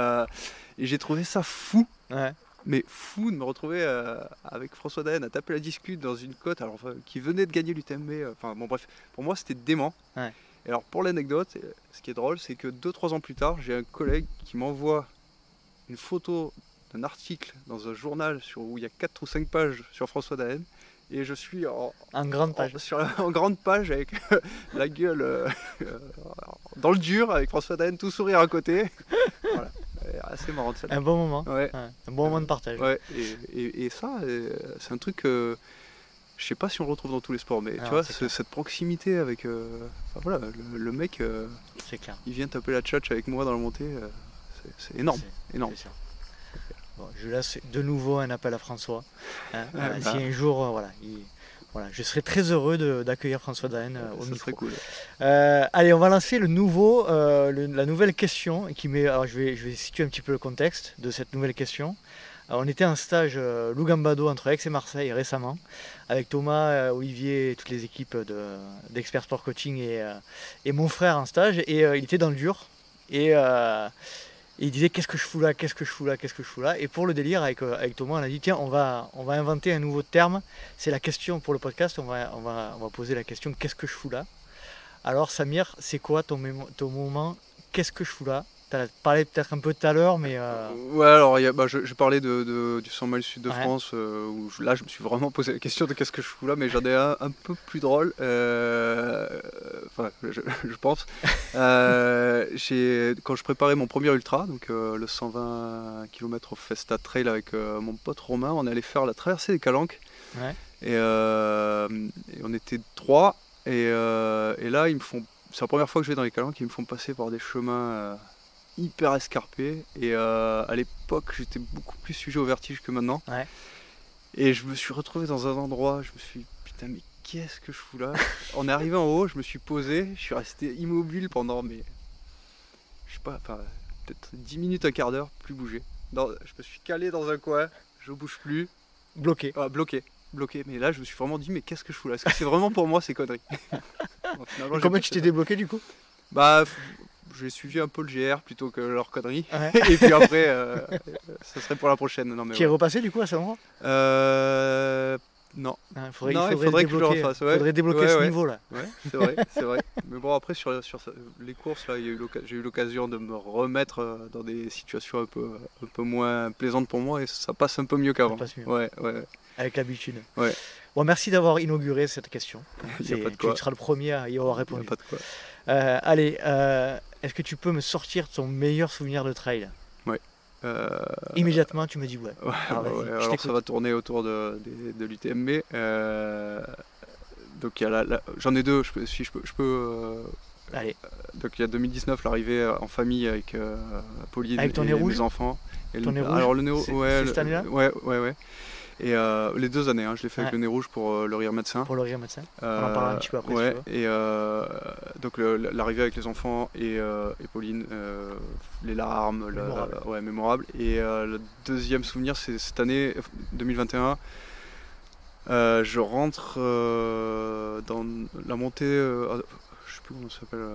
j'ai trouvé ça fou, Ouais. mais fou de me retrouver avec François Daen à taper la discute dans une côte, alors qui venait de gagner l'UTMB. Enfin bon, bref, pour moi c'était dément. Ouais. Et alors pour l'anecdote, ce qui est drôle, c'est que 2-3 ans plus tard, j'ai un collègue qui m'envoie une photo d'un article dans un journal où il y a 4 ou 5 pages sur François Daen. Et je suis En grande page. en grande page avec la gueule dans le dur, avec François Daen tout sourire à côté. Voilà. Assez marrant de ça. Un bon moment. Ouais. Ouais. Un bon moment de partage. Ouais. Et ça, c'est un truc que je sais pas si on le retrouve dans tous les sports, mais Non, tu vois, c'est clair. cette proximité avec. Enfin, voilà, le mec, C'est clair. il vient taper la tchatch avec moi dans la montée. C'est énorme. Énorme. C'est sûr. Bon, je laisse de nouveau un appel à François. Hein, Ouais, si un jour, voilà, je serais très heureux d'accueillir François Daen au ça micro. serait cool. Allez, on va lancer la nouvelle question qui met. Alors, je vais situer un petit peu le contexte de cette nouvelle question. On était en stage Lugambado entre Aix et Marseille récemment, avec Thomas, Olivier et toutes les équipes d'Expert Sport Coaching et mon frère en stage. Et il était dans le dur. Et il disait qu'est-ce que je fous là. Et pour le délire avec Thomas, on a dit tiens, on va inventer un nouveau terme. C'est la question pour le podcast. On va poser la question qu'est-ce que je fous là. Alors Samir, c'est quoi ton moment qu'est-ce que je fous là? Tu as parlé peut-être un peu tout à l'heure, mais Ouais, alors je parlais du 100 miles sud de Ouais. France, où là je me suis vraiment posé la question de qu'est-ce que je fous là, mais j'en ai un peu plus drôle, enfin je pense. Quand je préparais mon premier ultra, donc le 120 km au Festa Trail avec mon pote Romain, on allait faire la traversée des Calanques. Ouais. Et on était 3, et là c'est la première fois que je vais dans les Calanques, ils me font passer par des chemins hyper escarpés, et à l'époque j'étais beaucoup plus sujet au vertige que maintenant. Ouais. Et je me suis retrouvé dans un endroit, je me suis dit putain, mais qu'est-ce que je fous là? On est arrivé en haut, je me suis posé, je suis resté immobile pendant, mais je sais pas, enfin peut-être 10 minutes, un quart d'heure, plus bouger. Je me suis calé dans un coin, je bouge plus. bloqué. Bloqué, mais là je me suis vraiment dit mais qu'est-ce que je fous là? Est-ce que c'est vraiment pour moi ces conneries? Bon, finalement, j'ai Comment pas tu fait t'es ça. débloqué du coup? Bah j'ai suivi un peu le GR plutôt que leur connerie. Ouais. Et puis après ça serait pour la prochaine. Non mais Tu es ouais. repassé du coup à ce moment? Non. Hein, Non, faudrait il faudrait que je le débloquer, refasse, ouais. faudrait débloquer Ouais, ce ouais. niveau là. Ouais, c'est vrai. Mais bon, après, sur les courses, là, j'ai eu l'occasion de me remettre dans des situations un peu moins plaisantes pour moi, et ça passe un peu mieux qu'avant. passe mieux. Ouais. Avec l'habitude. Ouais. Bon, merci d'avoir inauguré cette question. Il y a pas de Tu quoi. seras le premier à y avoir Il y a répondu. pas de quoi. Allez, est-ce que tu peux me sortir ton meilleur souvenir de trail? Immédiatement, tu me dis ouais. Ouais, Ah, vas-y, ouais. je Alors t'écoute. ça va tourner autour de l'UTMB. Donc il y a j'en ai deux, si je peux. Allez, Donc il y a 2019, l'arrivée en famille avec Pauline Avec ton et nez rouge? mes enfants. Et Ton nez rouge, alors le nez c'est ouais, cette année-là? Ouais. Et les 2 années, je l'ai fait avec Ouais. le nez rouge pour le rire médecin. pour le rire médecin. On en parlera un petit peu après, Ouais, si tu et donc l'arrivée avec les enfants et Pauline, les larmes, Mémorable. ouais, mémorable. Et le deuxième souvenir, c'est cette année 2021. Je rentre dans la montée, je sais plus comment ça s'appelle.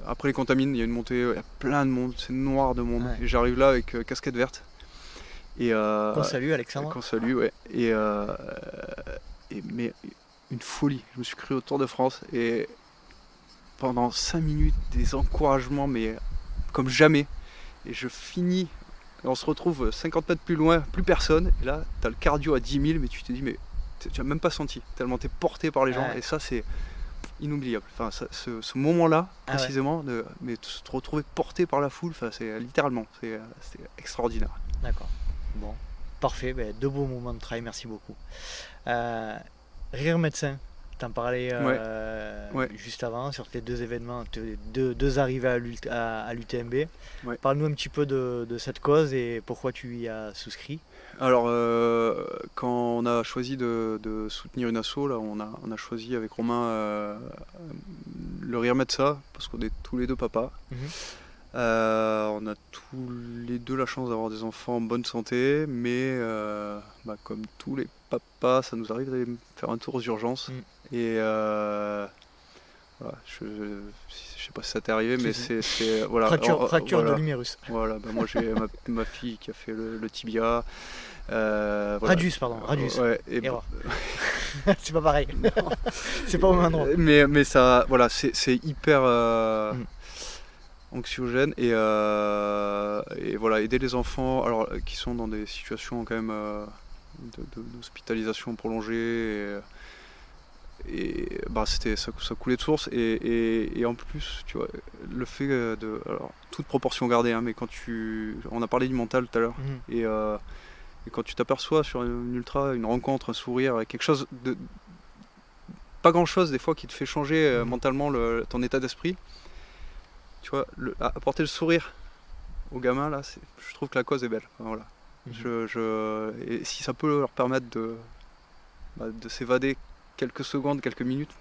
Après les Contamines, il y a une montée, il y a plein de monde, c'est noir de monde. Ouais. Et j'arrive là avec casquette verte. Et Qu'on salue, Alexandre. qu'on salue, ouais. Mais une folie. Je me suis cru au Tour de France, et pendant 5 minutes, des encouragements, mais comme jamais. Et je finis, et on se retrouve 50 mètres plus loin, plus personne. Et là, tu as le cardio à 10 000, mais tu te dis, mais tu n'as même pas senti, tellement tu es porté par les gens. Ouais. Et ça, c'est inoubliable. Enfin, ce moment-là, Ah ouais. précisément, mais te retrouver porté par la foule, c'est littéralement, c'est extraordinaire. D'accord. Bon, parfait. Ben, 2 beaux moments de trail, merci beaucoup. Rire médecin, t'en parlais Ouais. juste avant sur tes 2 événements, deux arrivées à l'UTMB. Ouais. Parle-nous un petit peu de cette cause et pourquoi tu y as souscrit. Alors, quand on a choisi de soutenir une asso, là, on a choisi avec Romain le Rire Metza, parce qu'on est tous les deux papas. On a tous les deux la chance d'avoir des enfants en bonne santé, mais comme tous les papas, ça nous arrive d'aller faire un tour aux urgences. Et voilà, je sais pas si ça t'est arrivé, mais c'est voilà. Fracture voilà. de l'humérus. Voilà, moi j'ai ma fille qui a fait le tibia. Voilà. Radius, pardon, radius. Ouais, Erreur. C'est pas pareil. C'est pas au même endroit. Mais ça, voilà, c'est hyper anxiogène et voilà, aider les enfants alors qui sont dans des situations quand même d'hospitalisation prolongée et ça coulait de source et en plus tu vois le fait de alors toute proportion gardée hein, mais on a parlé du mental tout à l'heure et quand tu t'aperçois sur une ultra, une rencontre, un sourire, quelque chose de pas grand chose des fois qui te fait changer mentalement ton état d'esprit, tu vois, apporter le sourire aux gamins là, je trouve que la cause est belle. Enfin, voilà. Et si ça peut leur permettre de s'évader quelques secondes, quelques minutes.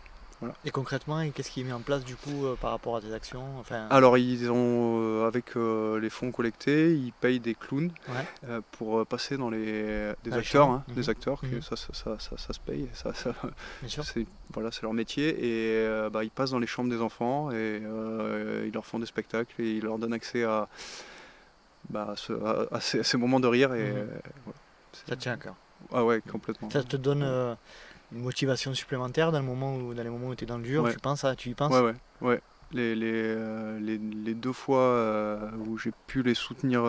Voilà. Et concrètement, qu'est-ce qui est mis en place du coup par rapport à tes actions Alors ils ont, avec les fonds collectés, ils payent des clowns pour passer dans des acteurs, hein, des acteurs, que ça se paye, voilà, c'est leur métier, et ils passent dans les chambres des enfants et ils leur font des spectacles et ils leur donnent accès à ces moments de rire et voilà. Ça tient à cœur. Ah ouais, complètement. Ça te donne une motivation supplémentaire dans les moments où tu es dans le dur, tu y penses? Ouais. Les 2 fois où j'ai pu les soutenir,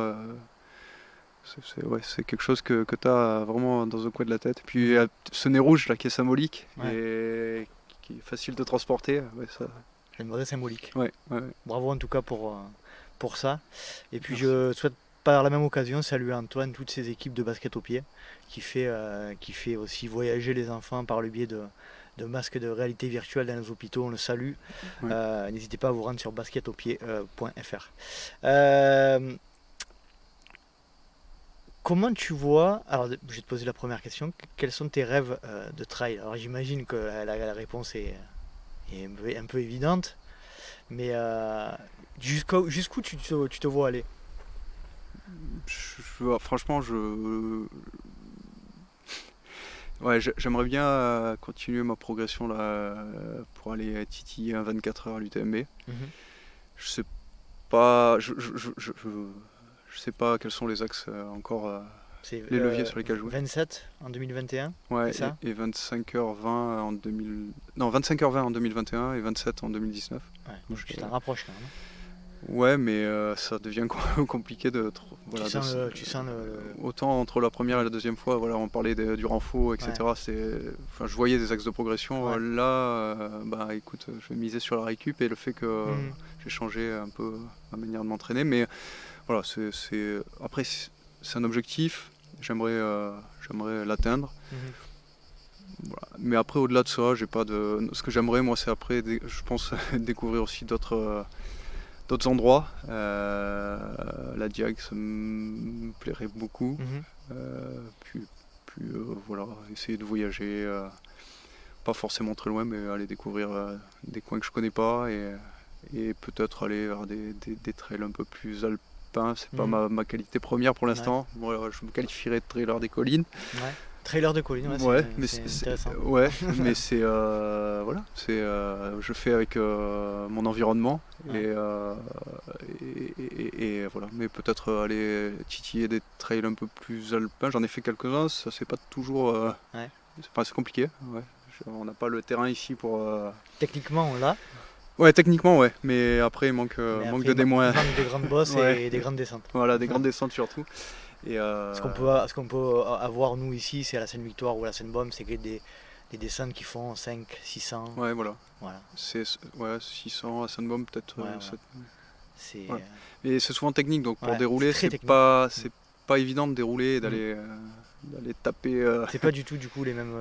c'est quelque chose que tu as vraiment dans un coin de la tête. Et puis ce nez rouge là qui est symbolique et qui est facile de transporter. Ça... C'est une vraie symbolique. Ouais. Bravo en tout cas pour ça. Et puis je souhaite par la même occasion saluer Antoine, toutes ces équipes de basket au pied qui fait aussi voyager les enfants par le biais de masques de réalité virtuelle dans les hôpitaux. On le salue. N'hésitez pas à vous rendre sur basketaupied.fr. Comment tu vois, alors je vais te poser la première question, quels sont tes rêves de trail? Alors j'imagine que la réponse est un peu évidente, mais jusqu'où tu te vois aller? Franchement, j'aimerais bien continuer ma progression là pour aller titiller un 24 heures à l'UTMB. Je sais pas, je sais pas quels sont les axes encore, les leviers sur lesquels jouer. 27 en 2021. Ouais, ça et 25h20 en 25h20 en 2021 et 27 en 2019. Ouais, donc tu t'en rapproches quand même. Ouais, mais ça devient compliqué de... Voilà, tu sens autant entre la première et la deuxième fois, voilà, on parlait du renfort, etc. Je voyais des axes de progression. Là, écoute, je vais miser sur la récup et le fait que j'ai changé un peu ma manière de m'entraîner. Mais voilà, après, c'est un objectif, j'aimerais l'atteindre. Voilà. Mais après, au-delà de ça, j'ai pas de... Ce que j'aimerais, moi, c'est après, je pense, découvrir aussi d'autres endroits. La Diag, ça me plairait beaucoup. Puis voilà, essayer de voyager, pas forcément très loin, mais aller découvrir des coins que je connais pas et peut-être aller vers des trails un peu plus alpins. C'est pas ma qualité première pour l'instant. Voilà, je me qualifierais de trailer des collines. Trailer de collines, c'est intéressant. Ouais, mais c'est voilà, je fais avec mon environnement et voilà, mais peut-être aller titiller des trails un peu plus alpins. J'en ai fait quelques-uns, ça c'est pas toujours, c'est compliqué. Ouais. On n'a pas le terrain ici pour. Techniquement, on l'a. Ouais, techniquement, ouais, mais après il manque de démoins. Il manque des grandes bosses et des grandes descentes. Voilà, des grandes descentes surtout. Et ce qu'on peut avoir nous ici, c'est à la Seine-Victoire ou à la Seine-Baume, c'est que des descentes qui font 5, 600. Ouais, voilà. C'est 600 à Seine-Baume peut-être. Et c'est souvent technique, donc pour dérouler, c'est pas pas évident de dérouler et d'aller taper. C'est pas du tout du coup les mêmes,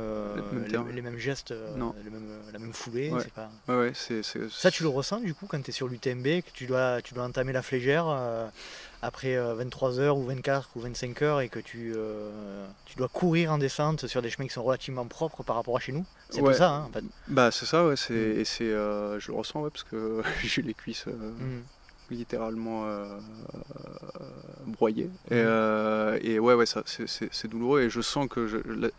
terrains. les mêmes gestes, Non. la même foulée. Ouais. C'est pas... Ouais, Ça, tu le ressens du coup quand tu es sur l'UTMB, que tu dois entamer la flégère après 23 heures ou 24 ou 25 heures et que tu dois courir en descente sur des chemins qui sont relativement propres par rapport à chez nous. C'est Ouais. tout ça, hein, en fait. Bah c'est ça, ouais, et je le ressens, ouais, parce que j'ai les cuisses littéralement broyées. Et ouais, ça, c'est douloureux, et je sens que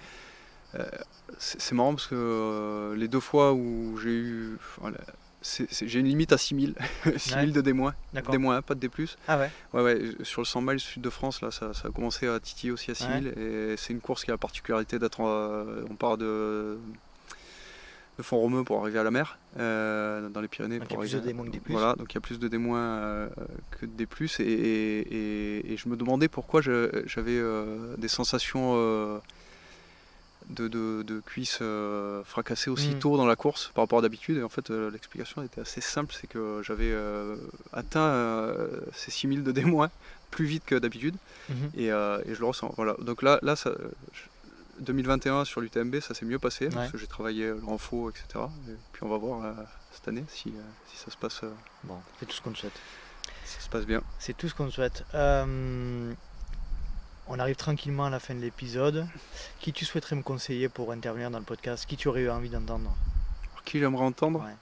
c'est marrant parce que les 2 fois où j'ai eu... Voilà, j'ai une limite à 6000, 6000 de D-, D'accord. D-, pas de D+. Ah ouais. Ouais, sur le 100 miles sud de France, là, ça a commencé à titiller aussi à 6000, et c'est une course qui a la particularité d'être... on part de Font-Romeu pour arriver à la mer, dans les Pyrénées. Donc il y a plus de D- que D+. Voilà, donc il y a plus de D- que de D+, et je me demandais pourquoi j'avais des sensations de cuisses fracassées aussi tôt dans la course par rapport à d'habitude. Et en fait, l'explication était assez simple, c'est que j'avais atteint ces 6000 de D- plus vite que d'habitude, et je le ressens. Voilà. Donc là ça, 2021 sur l'UTMB, ça s'est mieux passé, parce que j'ai travaillé le renfort, etc. Et puis on va voir cette année si ça se passe. Bon, c'est tout ce qu'on te souhaite. Ça se passe bien. C'est tout ce qu'on te souhaite. On arrive tranquillement à la fin de l'épisode. Qui tu souhaiterais me conseiller pour intervenir dans le podcast? Qui tu aurais eu envie d'entendre? Alors, qui j'aimerais entendre? Ouais.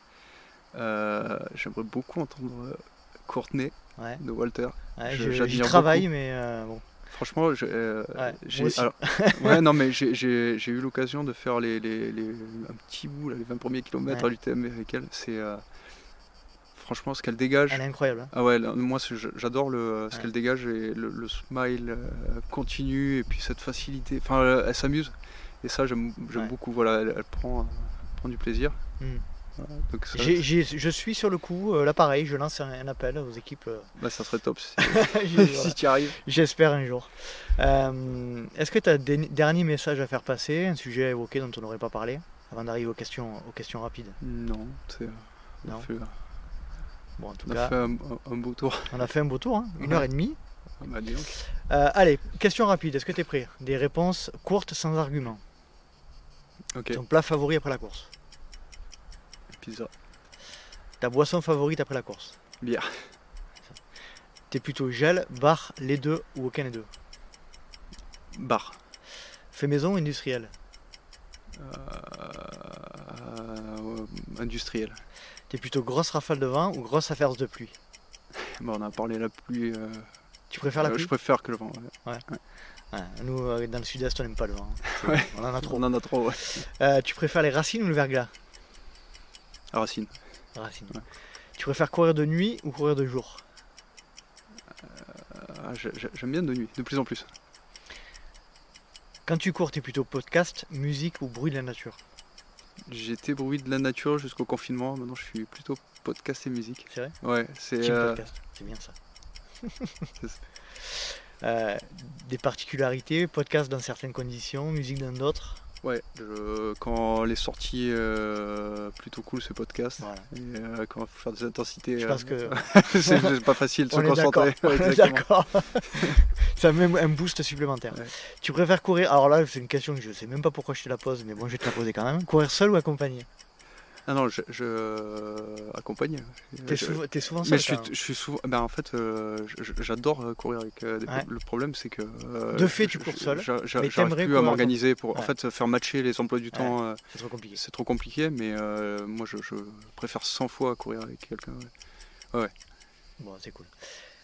J'aimerais beaucoup entendre Courtenay de Walter. Ouais, j'y travaille, beaucoup. Mais bon. Franchement, non, mais j'ai eu l'occasion de faire un petit bout, là, les 20 premiers kilomètres à l'UTMB avec elle. C'est franchement ce qu'elle dégage. Elle est incroyable. Hein. Ah ouais, moi j'adore ce qu'elle dégage, et le smile continu, et puis cette facilité. Enfin, elle s'amuse, et ça j'aime beaucoup. Voilà, elle prend du plaisir. Voilà, donc ça, je suis sur le coup, là pareil, je lance un appel aux équipes. Bah, ça serait top si tu y arrives. J'espère un jour. Est-ce que tu as des derniers messages à faire passer, un sujet à évoquer dont on n'aurait pas parlé, avant d'arriver aux questions rapides? Non, non. Bon, en tout on cas, a fait un beau tour. On a fait un beau tour, hein, 1h30. Bah, dis donc. Allez, question rapide, est-ce que tu es prêt? Des réponses courtes sans argument. Ok. Ton plat favori après la course? Pizza. Ta boisson favorite après la course? Bière. T'es plutôt gel, bar, les deux ou aucun des deux? Bar. Fait maison ou industriel? Industriel. T'es plutôt grosse rafale de vent ou grosse averse de pluie? Bon, on a parlé la pluie. Tu préfères la pluie? Je préfère que le vent. Ouais. Nous, dans le sud-est, on n'aime pas le vent. On en a trop. On en a trop, ouais. Tu préfères les racines ou le verglas? Racine. Racine. Ouais. Tu préfères courir de nuit ou courir de jour? J'aime bien de nuit, de plus en plus. Quand tu cours, t'es plutôt podcast, musique ou bruit de la nature? J'étais bruit de la nature jusqu'au confinement, maintenant je suis plutôt podcast et musique. C'est vrai? Ouais, c'est podcast, c'est bien ça. Des particularités, podcast dans certaines conditions, musique dans d'autres? Ouais, quand les sorties plutôt cool, c'est podcast. Voilà. Et quand il faut faire des intensités, je pense que c'est pas facile de se concentrer. D'accord. Ça met un boost supplémentaire. Ouais. Tu préfères courir? Alors là, c'est une question que je sais même pas pourquoi je te la pose, mais bon, je vais te la poser quand même. Courir seul ou accompagné? Ah non, je accompagne. T'es souvent seul? Mais je suis souvent. Ben en fait, j'adore courir avec. Le problème, c'est que. De fait, tu cours seul. J'arrive plus à m'organiser pour en fait faire matcher les emplois du temps. C'est trop compliqué. C'est trop compliqué, mais moi, je préfère 100 fois courir avec quelqu'un. Ouais. Bon, c'est cool.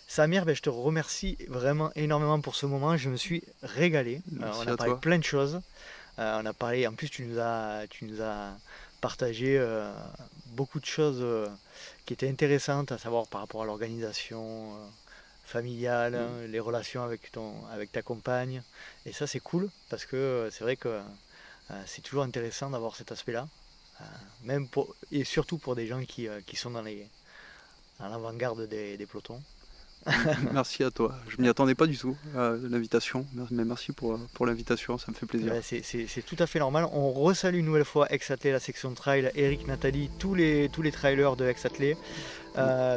Samir, je te remercie vraiment énormément pour ce moment. Je me suis régalé. On a parlé plein de choses. On a parlé. En plus, tu nous as partager beaucoup de choses qui étaient intéressantes, à savoir par rapport à l'organisation familiale, les relations avec ta compagne, et ça c'est cool parce que c'est vrai que c'est toujours intéressant d'avoir cet aspect-là, et surtout pour des gens qui sont dans l'avant-garde des pelotons. Merci à toi, je m'y attendais pas du tout à l'invitation, mais merci pour l'invitation, ça me fait plaisir. C'est tout à fait normal. On resalue une nouvelle fois Ex-Athlé, la section trail, Eric, Nathalie, tous les trailers de Ex-Athlé.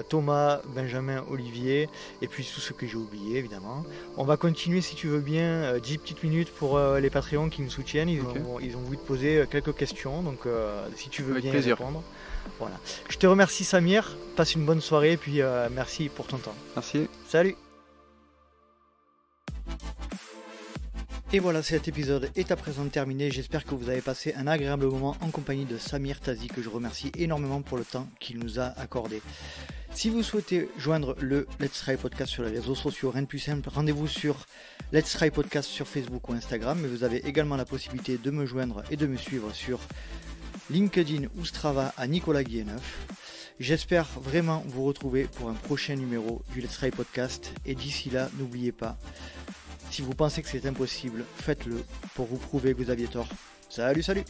Thomas, Benjamin, Olivier, et puis tous ceux que j'ai oubliés évidemment. On va continuer si tu veux bien, 10 petites minutes pour les Patreons qui nous soutiennent. Ils ont voulu te poser quelques questions, donc si tu veux Avec bien plaisir. répondre. Voilà. Je te remercie Samir, passe une bonne soirée, et puis merci pour ton temps. Merci. Salut. Et voilà, cet épisode est à présent terminé. J'espère que vous avez passé un agréable moment en compagnie de Samir Tazi, que je remercie énormément pour le temps qu'il nous a accordé. Si vous souhaitez joindre le Let's Try Podcast sur les réseaux sociaux, rien de plus simple, rendez-vous sur Let's Try Podcast sur Facebook ou Instagram, mais vous avez également la possibilité de me joindre et de me suivre sur LinkedIn ou Strava à Nicolas Guilleneuf. J'espère vraiment vous retrouver pour un prochain numéro du Let's Try Podcast, et d'ici là, n'oubliez pas, si vous pensez que c'est impossible, faites-le pour vous prouver que vous aviez tort. Salut, salut!